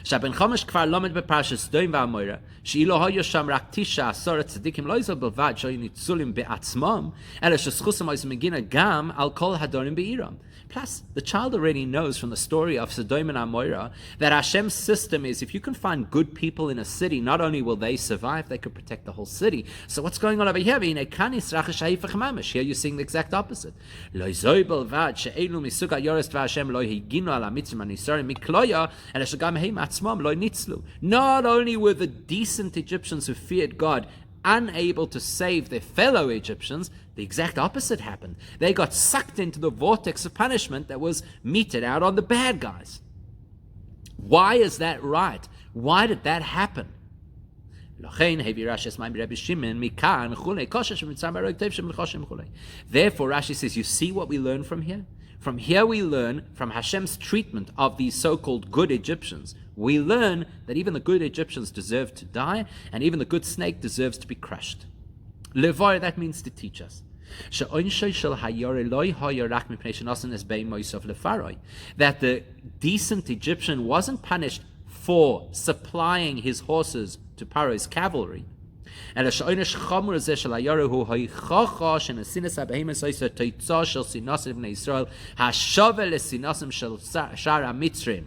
שהבן חומש כבר לומד בפרשת סדום ועמורה, שאילו היו שם רק 19 צדיקים לא זו בלבד שהיו ניצולים בעצמם, אלא שזכותם היו מגינה גם על כל הדורים בעירם. Plus, the child already knows from the story of Sodom and Amorah that Hashem's system is, if you can find good people in a city, not only will they survive, they could protect the whole city. So what's going on over here? Here you're seeing the exact opposite. Not only were the decent Egyptians who feared God unable to save their fellow Egyptians, the exact opposite happened. They got sucked into the vortex of punishment that was meted out on the bad guys. Why is that right? Why did that happen? Therefore, Rashi says, you see what we learn from here? From here we learn, from Hashem's treatment of these so-called good Egyptians, we learn that even the good Egyptians deserve to die, and even the good snake deserves to be crushed. Levar, that means to teach us. That the decent Egyptian wasn't punished for supplying his horses to Paro's cavalry, אלא שהעונש חמור הזה של היורה הוא הוכחה שנשנס הבהמות זו תוצאה של שנאת בני ישראל השווה לשנאתם של שאר המצרים.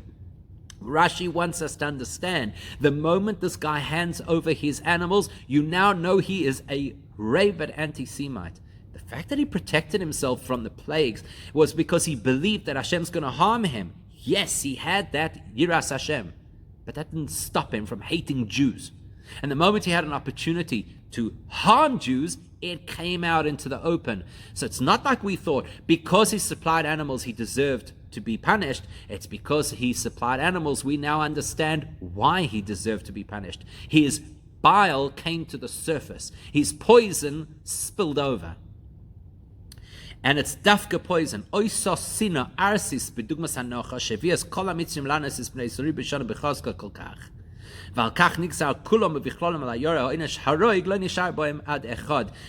Rashi wants us to understand, the moment this guy hands over his animals, you now know he is a rabid anti-Semite. The fact that he protected himself from the plagues was because he believed that Hashem's going to harm him. Yes, he had that Yiras Hashem, but that didn't stop him from hating Jews. And the moment he had an opportunity to harm Jews, it came out into the open. So it's not like we thought, because he supplied animals, he deserved to be punished. It's because he supplied animals, we now understand why he deserved to be punished. His bile came to the surface. His poison spilled over. And it's dafka poison. Oisos sina arsis bedugmas hanocha shevias kol hamitzrim lanesis bnei Yisrael b'shana b'chazka kol kach.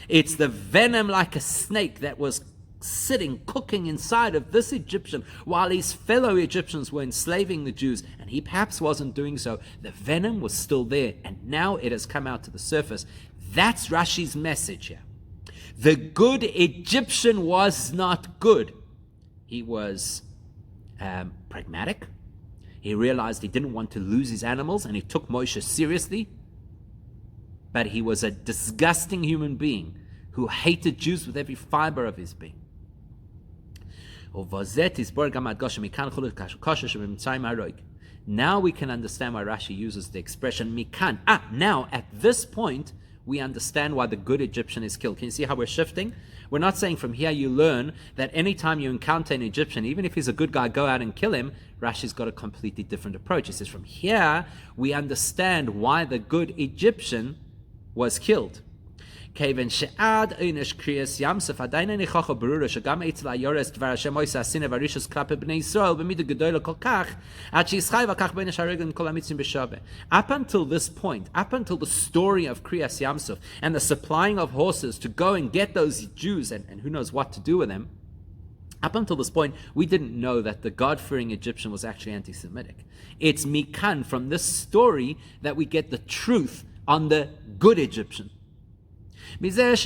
It's the venom like a snake that was sitting, cooking inside of this Egyptian while his fellow Egyptians were enslaving the Jews, and he perhaps wasn't doing so. The venom was still there, and now it has come out to the surface. That's Rashi's message here. The good Egyptian was not good. He was pragmatic. He realized he didn't want to lose his animals, and he took Moshe seriously. But he was a disgusting human being who hated Jews with every fiber of his being. Now we can understand why Rashi uses the expression mikan. Now at this point, we understand why the good Egyptian is killed. Can you see how we're shifting? We're not saying from here you learn that anytime you encounter an Egyptian, even if he's a good guy, go out and kill him. Rashi's got a completely different approach. He says from here, we understand why the good Egyptian was killed. Because because none of up until this point, up until the story of Kriyas Yamsuf and the supplying of horses to go and get those Jews and who knows what to do with them, up until this point, we didn't know that the God-fearing Egyptian was actually anti-Semitic. It's mikan, from this story, that we get the truth on the good Egyptian. The fact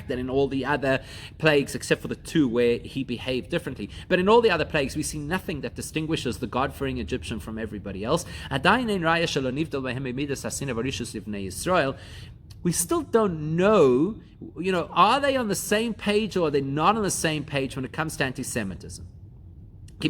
that in all the other plagues, except for the two where he behaved differently, but in all the other plagues we see nothing that distinguishes the God-fearing Egyptian from everybody else. We still don't know, are they on the same page or are they not on the same page when it comes to anti-Semitism? So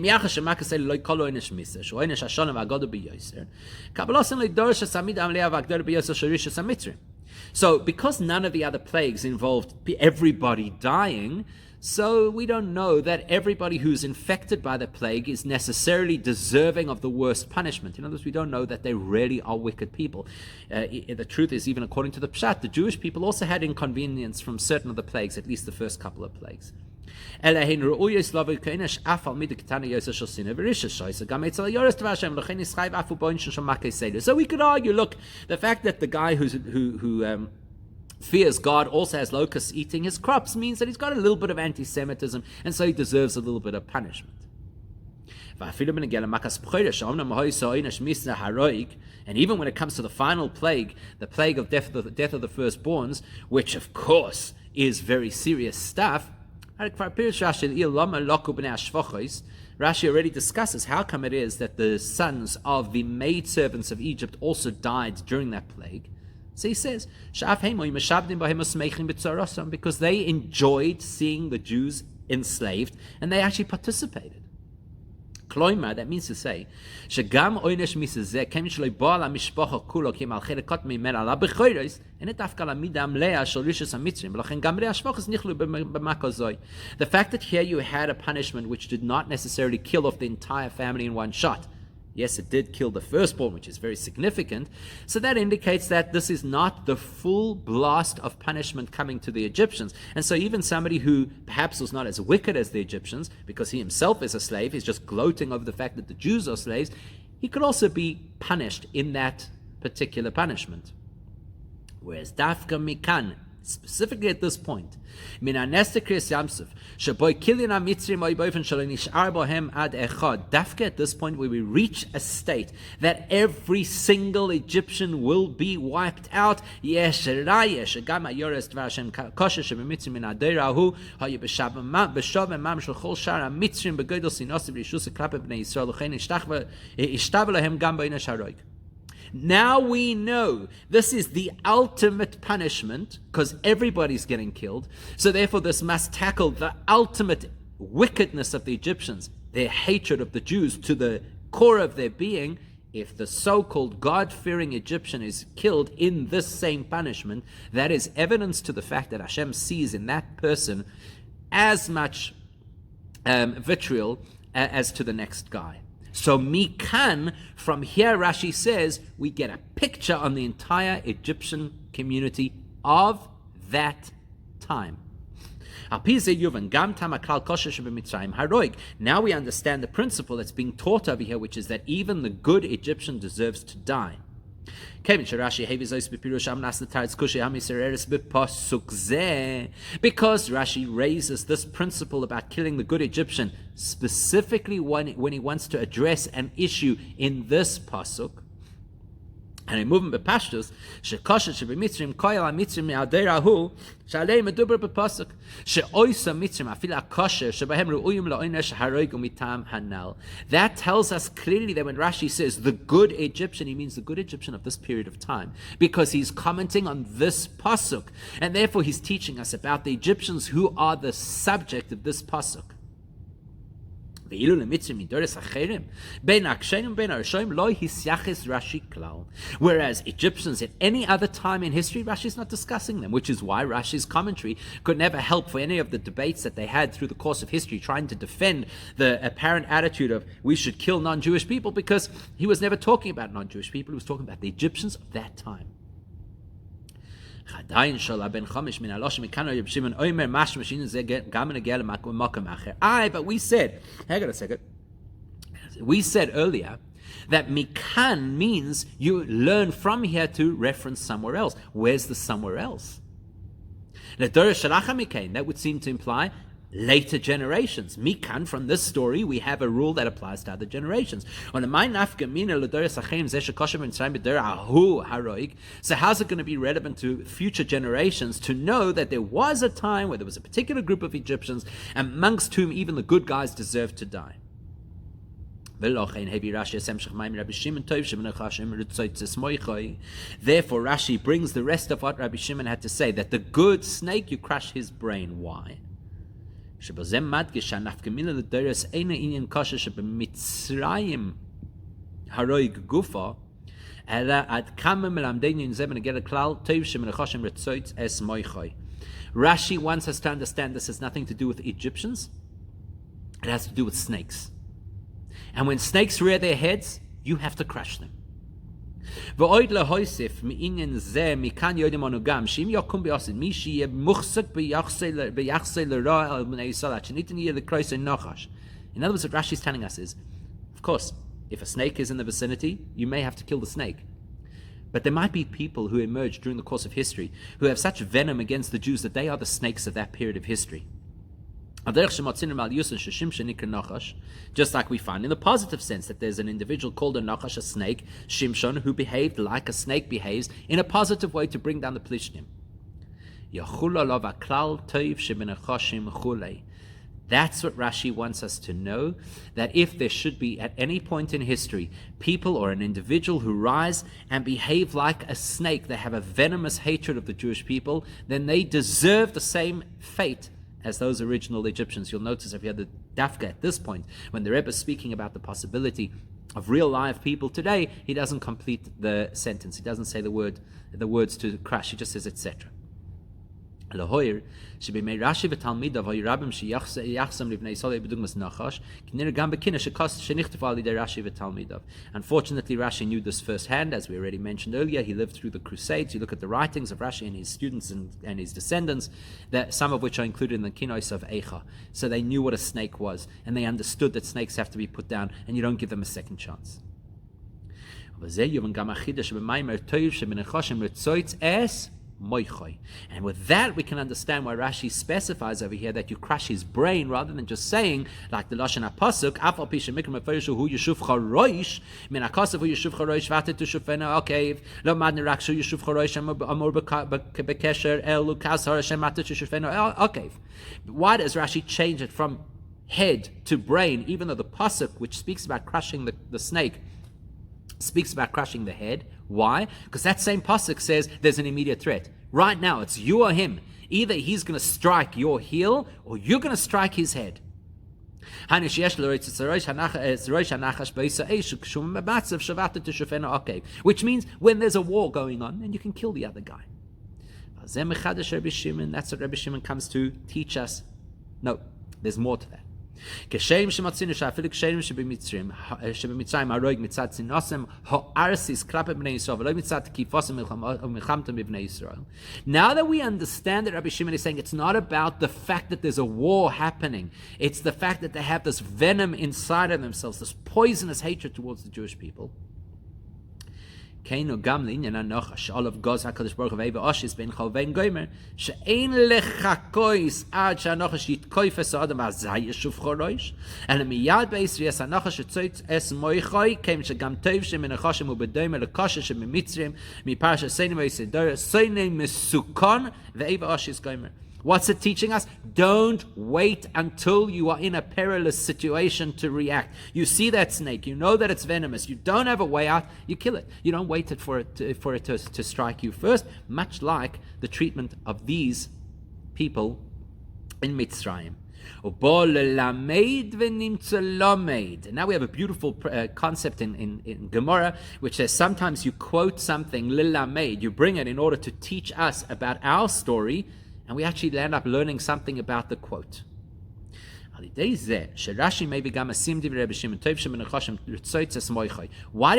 because none of the other plagues involved everybody dying, so we don't know that everybody who's infected by the plague is necessarily deserving of the worst punishment. In other words, we don't know that they really are wicked people. The truth is, even according to the Pshat, the Jewish people also had inconvenience from certain of the plagues, at least the first couple of plagues. So because the we could argue, look, the fact that the guy who fears God also has locusts eating his crops means that he's got a little bit of anti-Semitism, and so he deserves a little bit of punishment. And even when it comes to the final plague, the plague of death of the firstborns, which of course is very serious stuff, Rashi already discusses how come it is that the sons of the maidservants of Egypt also died during that plague. So he says, because they enjoyed seeing the Jews enslaved and they actually participated. That means to say, and the fact that here you had a punishment which did not necessarily kill off the entire family in one shot. Yes, it did kill the firstborn, which is very significant. So that indicates that this is not the full blast of punishment coming to the Egyptians. And so even somebody who perhaps was not as wicked as the Egyptians, because he himself is a slave, he's just gloating over the fact that the Jews are slaves, he could also be punished in that particular punishment. Whereas Dafka Mikan, specifically at this point, Dafka at this point where we reach a state that every single Egyptian will be wiped out. Now we know this is the ultimate punishment because everybody's getting killed. So therefore this must tackle the ultimate wickedness of the Egyptians, their hatred of the Jews to the core of their being. If the so-called God-fearing Egyptian is killed in this same punishment, that is evidence to the fact that Hashem sees in that person as much vitriol as to the next guy. So mikan, from here Rashi says, we get a picture on the entire Egyptian community of that time. Now we understand the principle that's being taught over here, which is that even the good Egyptian deserves to die. Because Rashi raises this principle about killing the good Egyptian specifically when he wants to address an issue in this pasuk. And I move bepashtus shekosher shebemitzrim koyal hamitzrim me'aderahu shalei meduber bepasuk sheoisa mitzrim afil akosher shebahem ru'uyim la'onesh haroig umitam hanal. That tells us clearly that when Rashi says the good Egyptian, he means the good Egyptian of this period of time, because he's commenting on this pasuk, and therefore he's teaching us about the Egyptians who are the subject of this pasuk. Whereas Egyptians at any other time in history, Rashi is not discussing them, which is why Rashi's commentary could never help for any of the debates that they had through the course of history, trying to defend the apparent attitude of we should kill non-Jewish people, because he was never talking about non-Jewish people, he was talking about the Egyptians of that time. But we said, hang on a second, we said earlier that mikan means you learn from here to reference somewhere else. Where's the somewhere else? That would seem to imply later generations. Mikan, from this story, we have a rule that applies to other generations. So how's it going to be relevant to future generations to know that there was a time where there was a particular group of Egyptians amongst whom even the good guys deserved to die? Therefore, Rashi brings the rest of what Rabbi Shimon had to say, that the good snake, you crush his brain. Why? Because Rashi wants us to understand this has nothing to do with Egyptians, it has to do with snakes. And when snakes rear their heads, you have to crush them. And another words, Rashi is telling us is, of course, if a snake is in the vicinity, you may have to kill the snake. But there might be people who emerge during the course of history who have such venom against the Jews that they are the snakes of that period of history. Just like we find in the positive sense that there's an individual called a Nachash, a snake, Shimshon, who behaved like a snake behaves in a positive way to bring down the Plishtim. That's what Rashi wants us to know, that if there should be at any point in history people or an individual who rise and behave like a snake, they have a venomous hatred of the Jewish people, then they deserve the same fate as those original Egyptians. You'll notice if you had the dafka at this point, when the Rebbe is speaking about the possibility of real live people today, he doesn't complete the sentence. He doesn't say the words to crush. He just says etc. Unfortunately, Rashi knew this firsthand, as we already mentioned earlier. He lived through the Crusades. You look at the writings of Rashi and his students and his descendants, that some of which are included in the Kinois of Eicha. So they knew what a snake was, and they understood that snakes have to be put down, and you don't give them a second chance. And with that, we can understand why Rashi specifies over here that you crush his brain, rather than just saying, like the Lashon HaPasuk, okay. Why does Rashi change it from head to brain, even though the Pasuk, which speaks about crushing the snake, speaks about crushing the head? Why? Because that same pasuk says there's an immediate threat. Right now, it's you or him. Either he's going to strike your heel, or you're going to strike his head. Which means when there's a war going on, then you can kill the other guy. That's what Rabbi Shimon comes to teach us. No, there's more to that. Even though we understand that Rabbi Shimon is saying it's not about the fact that there's a war happening, it's the fact that they have this venom inside of themselves, this poisonous hatred towards the Jewish people. Keinu gam linyan anochash, all of God's HaKadosh Baruch Hu ve'eva oshis ben chol ve'en goymer, she'ein lechakois ad she'anochash yitkoif es adam azay yeshuv choroish, and miyad be'isri es anochash yitzoyt es moichoi, kem shegam tov she'menachashim u'bedoymer lekosha she'mimitzrim, miparasha seinem ve'yisidor, seinem mesukon ve'eva oshis goymer. What's it teaching us? Don't wait until you are in a perilous situation to react. You see that snake, you know that it's venomous, you don't have a way out, you kill it. You don't wait for it to strike you first, much like the treatment of these people in Mitzrayim. And now we have a beautiful concept in Gemara, which says sometimes you quote something, lilamed, you bring it in order to teach us about our story, and we actually end up learning something about the quote. Why did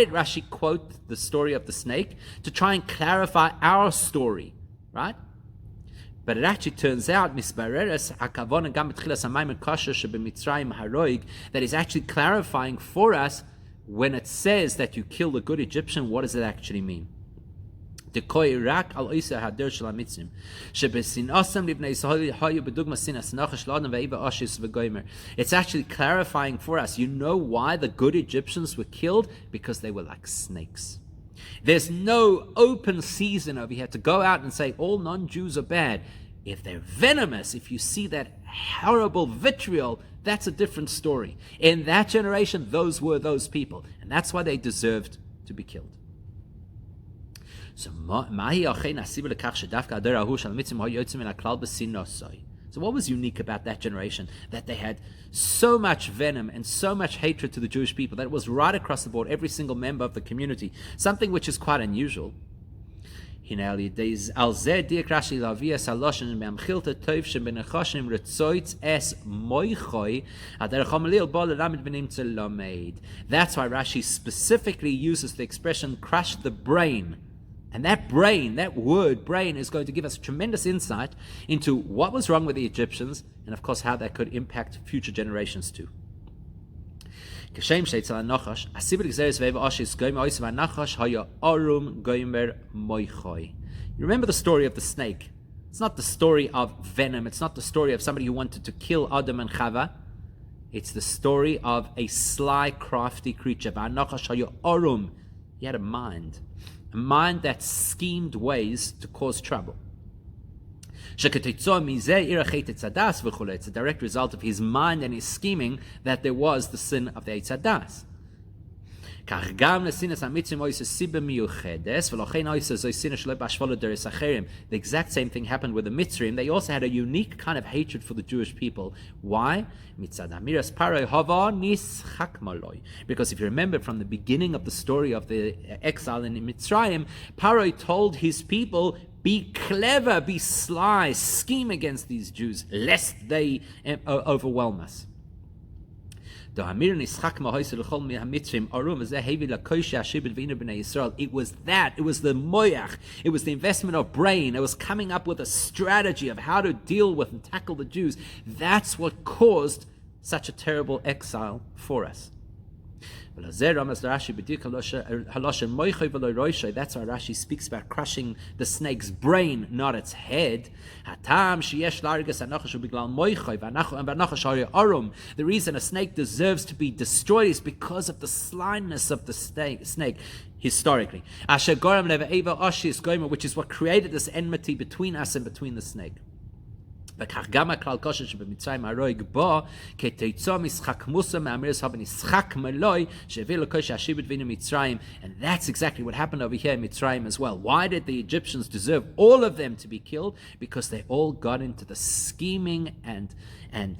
Rashi quote the story of the snake? To try and clarify our story, right? But it actually turns out that is actually clarifying for us when it says that you kill the good Egyptian, what does it actually mean? It's actually clarifying for us. You know why the good Egyptians were killed? Because they were like snakes. There's no open season over here to go out and say all non-Jews are bad. If they're venomous, if you see that horrible vitriol, that's a different story. In that generation, those were those people. And that's why they deserved to be killed. So what was unique about that generation? That they had so much venom and so much hatred to the Jewish people that it was right across the board, every single member of the community, something which is quite unusual. That's why Rashi specifically uses the expression crush the brain. And that brain, that word brain, is going to give us tremendous insight into what was wrong with the Egyptians and, of course, how that could impact future generations too. You remember the story of the snake. It's not the story of venom. It's not the story of somebody who wanted to kill Adam and Chava. It's the story of a sly, crafty creature. He had a mind that schemed ways to cause trouble. It's a direct result of his mind and his scheming that there was the sin of the Eitz Hadas. The exact same thing happened with the Mitzrayim. They also had a unique kind of hatred for the Jewish people. Why? Because if you remember from the beginning of the story of the exile in Mitzrayim, Paro told his people, be clever, be sly, scheme against these Jews, lest they overwhelm us. It was the moyach, it was the investment of brain, it was coming up with a strategy of how to deal with and tackle the Jews. That's what caused such a terrible exile for us. That's why Rashi speaks about crushing the snake's brain, not its head. The reason a snake deserves to be destroyed is because of the slyness of the snake, historically. Which is what created this enmity between us and between the snake. And that's exactly what happened over here in Mitzrayim as well. Why did the Egyptians deserve all of them to be killed? Because they all got into the scheming and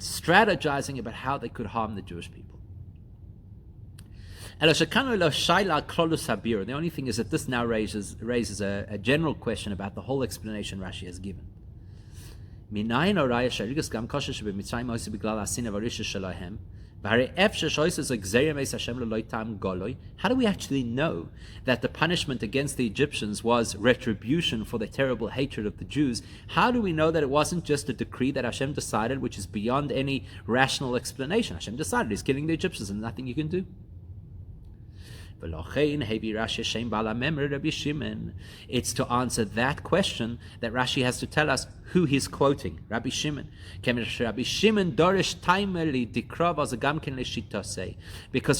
strategizing about how they could harm the Jewish people. The only thing is that this now raises a general question about the whole explanation Rashi has given. How do we know that the punishment against the Egyptians was retribution for their terrible hatred of the Jews? How do we know that it wasn't just a decree that Hashem decided, which is beyond any rational explanation? Hashem decided he's killing the Egyptians and nothing you can do. It's to answer that question that Rashi has to tell us who he's quoting, Rabbi Shimon. Because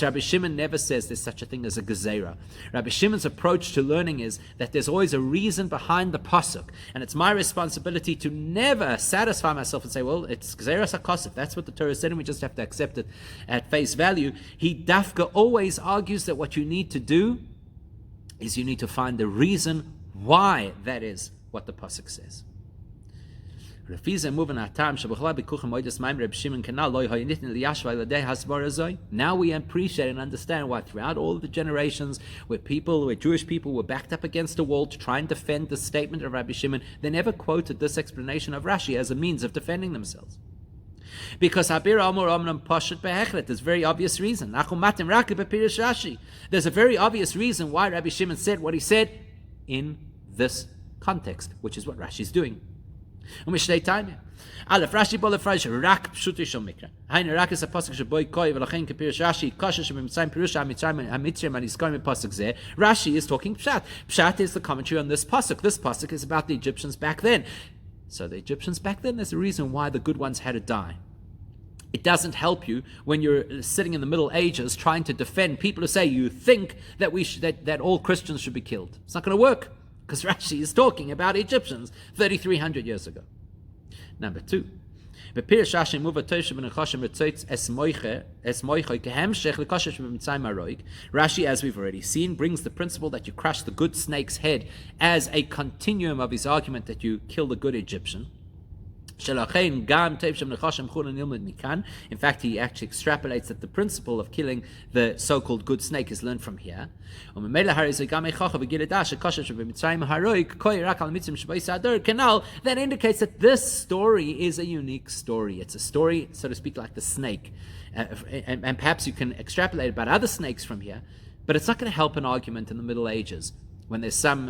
Rabbi Shimon never says there's such a thing as a gezerah. Rabbi Shimon's approach to learning is that there's always a reason behind the pasuk, and it's my responsibility to never satisfy myself and say, well, it's gezerah sakosif, that's what the Torah said and we just have to accept it at face value. He dafka always argues that what you need to do is you need to find the reason why that is what the pasuk says. Now we appreciate and understand why throughout all of the generations where Jewish people were backed up against a wall to try and defend the statement of Rabbi Shimon, they never quoted this explanation of Rashi as a means of defending themselves. Because there's a very obvious reason. There's a very obvious reason why Rabbi Shimon said what he said in this context, which is what Rashi is doing. Rashi is talking pshat. Pshat is the commentary on this pasuk. This pasuk is about the Egyptians back then. So the Egyptians back then, there's a reason why the good ones had to die. It doesn't help you when you're sitting in the Middle Ages trying to defend people who say you think that that all Christians should be killed. It's not going to work, because Rashi is talking about Egyptians 3,300 years ago. Number two, Rashi, as we've already seen, brings the principle that you crush the good snake's head as a continuum of his argument that you kill the good Egyptian. In fact, he actually extrapolates that the principle of killing the so-called good snake is learned from here. That indicates that this story is a unique story. It's a story, so to speak, like the snake. And perhaps you can extrapolate about other snakes from here, but it's not going to help an argument in the Middle Ages. When there's some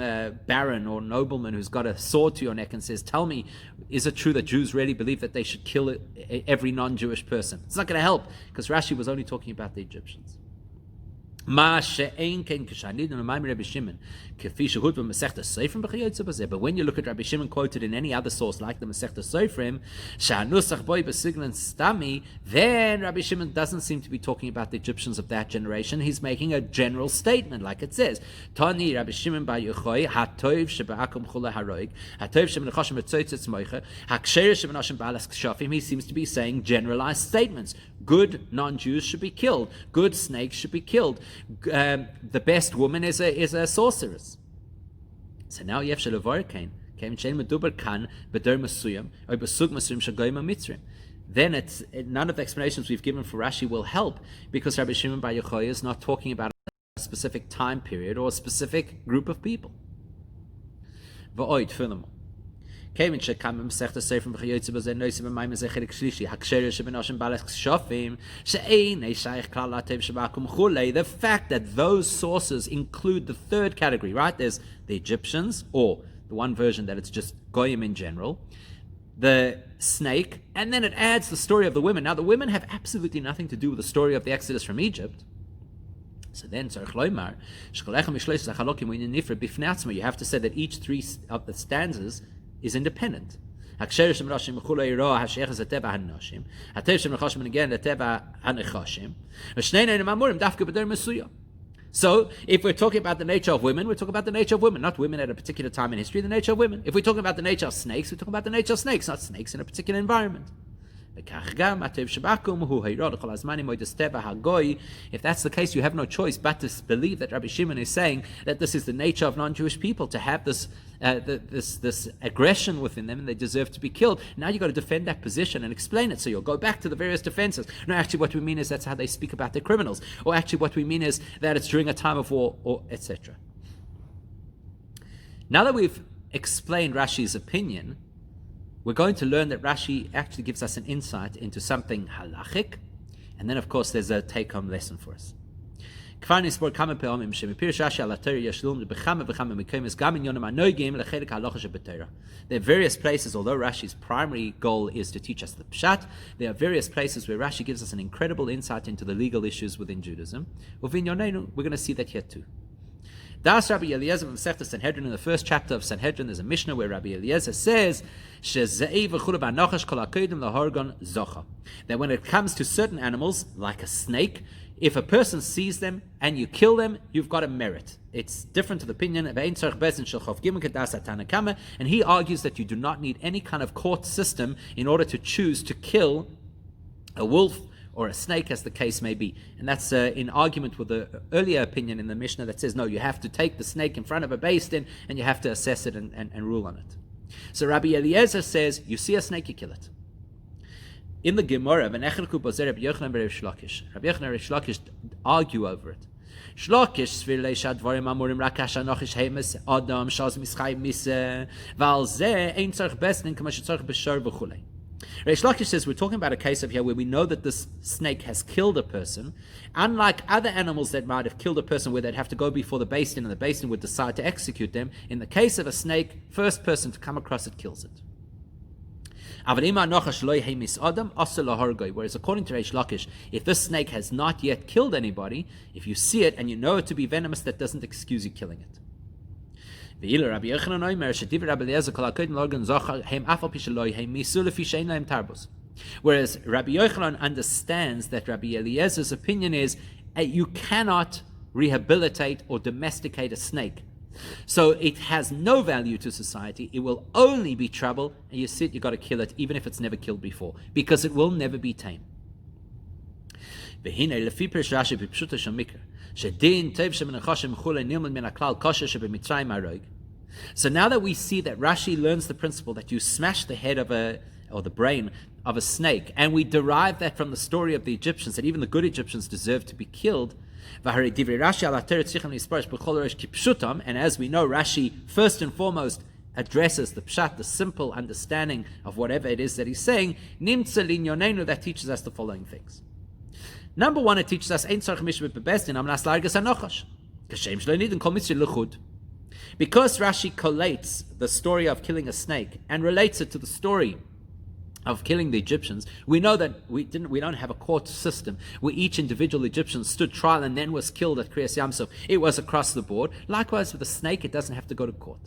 baron or nobleman who's got a sword to your neck and says, tell me, is it true that Jews really believe that they should kill every non-Jewish person? It's not going to help, because Rashi was only talking about the Egyptians. But when you look at Rabbi Shimon quoted in any other source like the Masechta Sofrim, then Rabbi Shimon doesn't seem to be talking about the Egyptians of that generation. He's making a general statement, like it says, Tani Rabbi Shimon bar Yochai hatov shebe'akum chule haroig hatov shebenachashim betzotzet smoicha haksher shebenashim ba'alas kshafim. He seems to be saying generalized statements. Good non-Jews should be killed. Good snakes should be killed. The best woman is a sorceress. So now Yef Shelavar Kain came Shein Meduber Kan Beder Masuyam or Besug Masuyam Shagoyim Mitzrim. Then it's none of the explanations we've given for Rashi will help, because Rabbi Shimon bar Yochai is not talking about a specific time period or a specific group of people. Va'oid furthermore. Then the fact that those sources include the third category, right? There's the Egyptians, or the one version that it's just Goyim in general, the snake, and then it adds the story of the women. Now the women have absolutely nothing to do with the story of the Exodus from Egypt. So then, you have to say that each three of the stanzas is independent. So, if we're talking about the nature of women, we're talking about the nature of women, not women at a particular time in history, the nature of women. If we're talking about the nature of snakes, we're talking about the nature of snakes, not snakes in a particular environment. If that's the case, you have no choice but to believe that Rabbi Shimon is saying that this is the nature of non-Jewish people, to have this aggression within them, and they deserve to be killed. Now you've got to defend that position and explain it. So you'll go back to the various defenses. No, actually what we mean is that's how they speak about their criminals. Or actually what we mean is that it's during a time of war, or etc. Now that we've explained Rashi's opinion, we're going to learn that Rashi actually gives us an insight into something halachic, and then of course there's a take-home lesson for us. כבר נסבור כמה פעמים שמפירוש רש"י על התורה יש ללמוד בכמה וכמה מקומות גם עניונים הנוגעים לחלק ההלכה שבתורה. There are various places, although Rashi's primary goal is to teach us the pshat, there are various places where Rashi gives us an incredible insight into the legal issues within Judaism. Within Yonenu, we're going to see that here too. Das Rabbi Eliezer from Masechta Sanhedrin, in the first chapter of Sanhedrin, there's a Mishnah where Rabbi Eliezer says that when it comes to certain animals, like a snake, if a person sees them and you kill them, you've got a merit. It's different to the opinion of and he argues that you do not need any kind of court system in order to choose to kill a wolf or a snake, as the case may be. And that's in argument with the earlier opinion in the Mishnah that says, no, you have to take the snake in front of a Beis Din and you have to assess it and rule on it. So Rabbi Eliezer says, you see a snake, you kill it. In the Gemara, Rabbi Yochanan and Rabbi Shlakish argue over it. Shlakish svirlei shadvarim amurim rakash anochish hemes adam shaz mischai mise val ze ein tzarich besnin kama shetzarich b'shor v'chulei. Reish Lakish says we're talking about a case of here where we know that this snake has killed a person, unlike other animals that might have killed a person where they'd have to go before the Beis Din and the Beis Din would decide to execute them. In the case of a snake, first person to come across it kills it. Whereas according to Reish Lakish, if this snake has not yet killed anybody, if you see it and you know it to be venomous, that doesn't excuse you killing it. Whereas Rabbi Yochanan understands that Rabbi Eliezer's opinion is you cannot rehabilitate or domesticate a snake. So it has no value to society, it will only be trouble, and you see it, you've got to kill it, even if it's never killed before, because it will never be tame. So now that we see that Rashi learns the principle that you smash the head or the brain of a snake, and we derive that from the story of the Egyptians, that even the good Egyptians deserve to be killed. And as we know, Rashi first and foremost addresses the pshat, the simple understanding of whatever it is that he's saying. That teaches us the following things. Number one, it teaches us because Rashi collates the story of killing a snake and relates it to the story of killing the Egyptians, we know that we don't have a court system where each individual Egyptian stood trial and then was killed at Kriyas Yamsuf. It was across the board. Likewise with a snake, it doesn't have to go to court.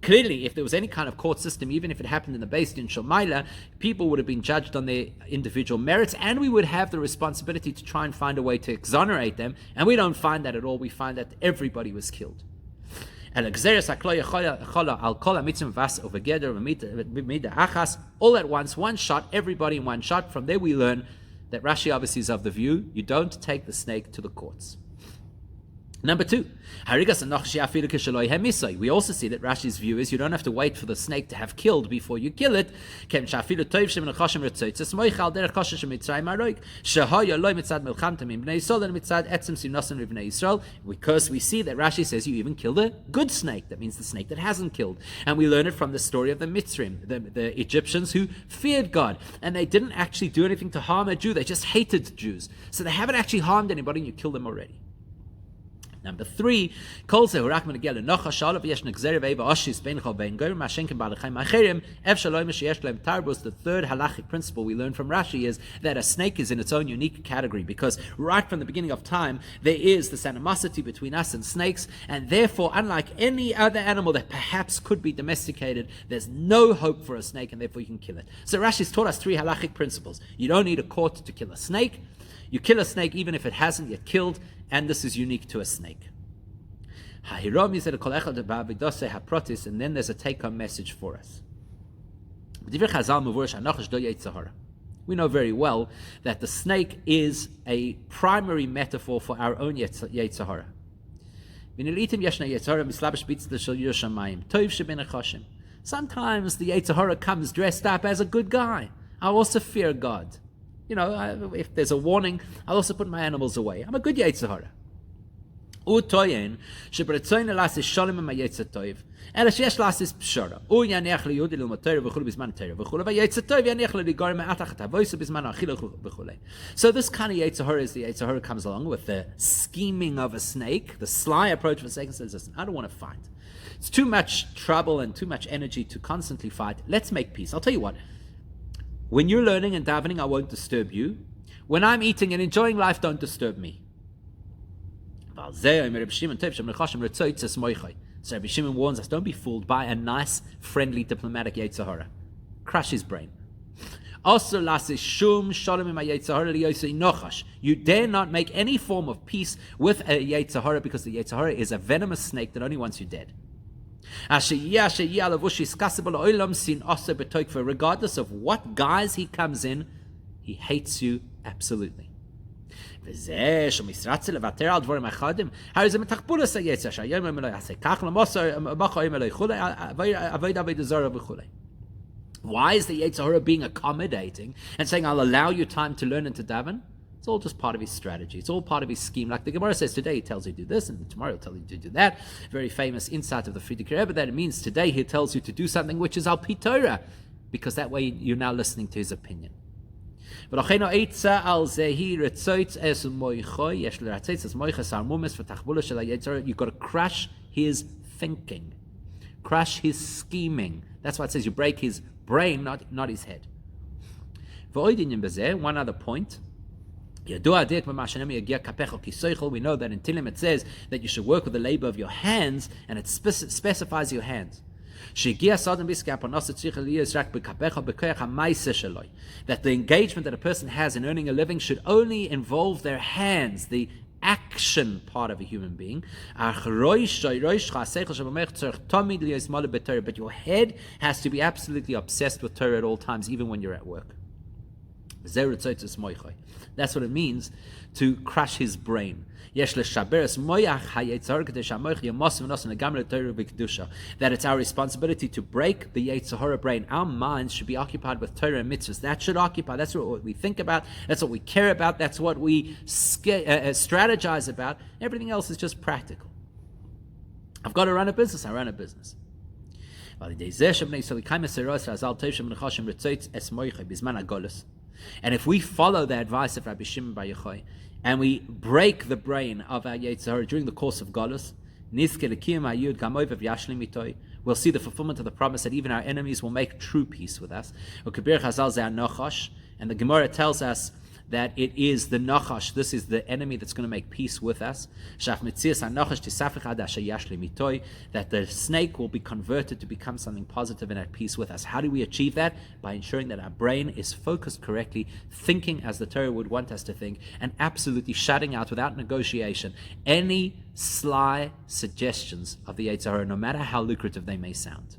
Clearly, if there was any kind of court system, even if it happened in the Beis Din Shomaila, people would have been judged on their individual merits, and we would have the responsibility to try and find a way to exonerate them, and we don't find that at all. We find that everybody was killed. All at once, one shot, everybody in one shot. From there we learn that Rashi obviously is of the view, you don't take the snake to the courts. Number two, we also see that Rashi's view is you don't have to wait for the snake to have killed before you kill it. Because we see that Rashi says you even kill the good snake, that means the snake that hasn't killed. And we learn it from the story of the Mitzrim, the Egyptians who feared God, and they didn't actually do anything to harm a Jew, they just hated Jews. So they haven't actually harmed anybody and you kill them already. Number three, the third halachic principle we learn from Rashi is that a snake is in its own unique category, because right from the beginning of time there is this animosity between us and snakes, and therefore, unlike any other animal that perhaps could be domesticated, there's no hope for a snake, and therefore you can kill it. So Rashi's taught us three halachic principles. You don't need a court to kill a snake. You kill a snake even if it hasn't yet killed, and this is unique to a snake. And then there's a take-home message for us. We know very well that the snake is a primary metaphor for our own Yetzer Hara. Sometimes the Yetzer Hara comes dressed up as a good guy. I also fear God. If there's a warning, I'll also put my animals away. I'm a good Yetzer Hara. הוא טוען שברצון לעשות שלום עם היצר טוב, אלא שיש לעשות פשרה. הוא יניח ליהודי ללמוד תורה וכו' בזמן תורה וכו', והיצר טוב יניח לגרום מעט תחת הבויסה בזמן האכילה וכו'. So this kind of yetzer hara is the yetzer hara comes along with the scheming of a snake, the sly approach of a snake, and says, listen, I don't want to fight. It's too much trouble and too much energy to constantly fight. Let's make peace. I'll tell you what, when you're learning and davening, I won't disturb you. When I'm eating and enjoying life, don't disturb me. So Rabbi Shimon warns us, don't be fooled by a nice, friendly, diplomatic yetzer hara. Crush his brain. You dare not make any form of peace with a yetzer hara, because the yetzer hara is a venomous snake that only wants you dead. Regardless of what guise he comes in, he hates you absolutely. How is it Why is the yetzer hara being accommodating and saying, I'll allow you time to learn and to daven? It's all just part of his strategy. It's all part of his scheme. Like the Gemara says, today he tells you to do this, and tomorrow he'll tell you to do that. Very famous insight of the Friedrich Rebbe, that it means today he tells you to do something which is al pi Torah, because that way you're now listening to his opinion. You've got to crush his thinking, crush his scheming. That's why it says you break his brain, not his head. One other point. We know that in Tehillim it says that you should work with the labor of your hands, and it specifies your hands. That the engagement that a person has in earning a living should only involve their hands, the action part of a human being. But your head has to be absolutely obsessed with Torah at all times, even when you're at work. That's what it means to crush his brain. That it's our responsibility to break the yetzer hara brain. Our minds should be occupied with Torah and mitzvahs. That should occupy. That's what we think about. That's what we care about. That's what we strategize about. Everything else is just practical. I've got to run a business. I run a business. And if we follow the advice of Rabbi Shimon Bar Yochai, and we break the brain of our yetzer hara during the course of Golus, we'll see the fulfillment of the promise that even our enemies will make true peace with us. And the Gemara tells us that it is the Nachash, this is the enemy that's going to make peace with us. That the snake will be converted to become something positive and at peace with us. How do we achieve that? By ensuring that our brain is focused correctly, thinking as the Torah would want us to think, and absolutely shutting out without negotiation any sly suggestions of the yetzer hara, no matter how lucrative they may sound.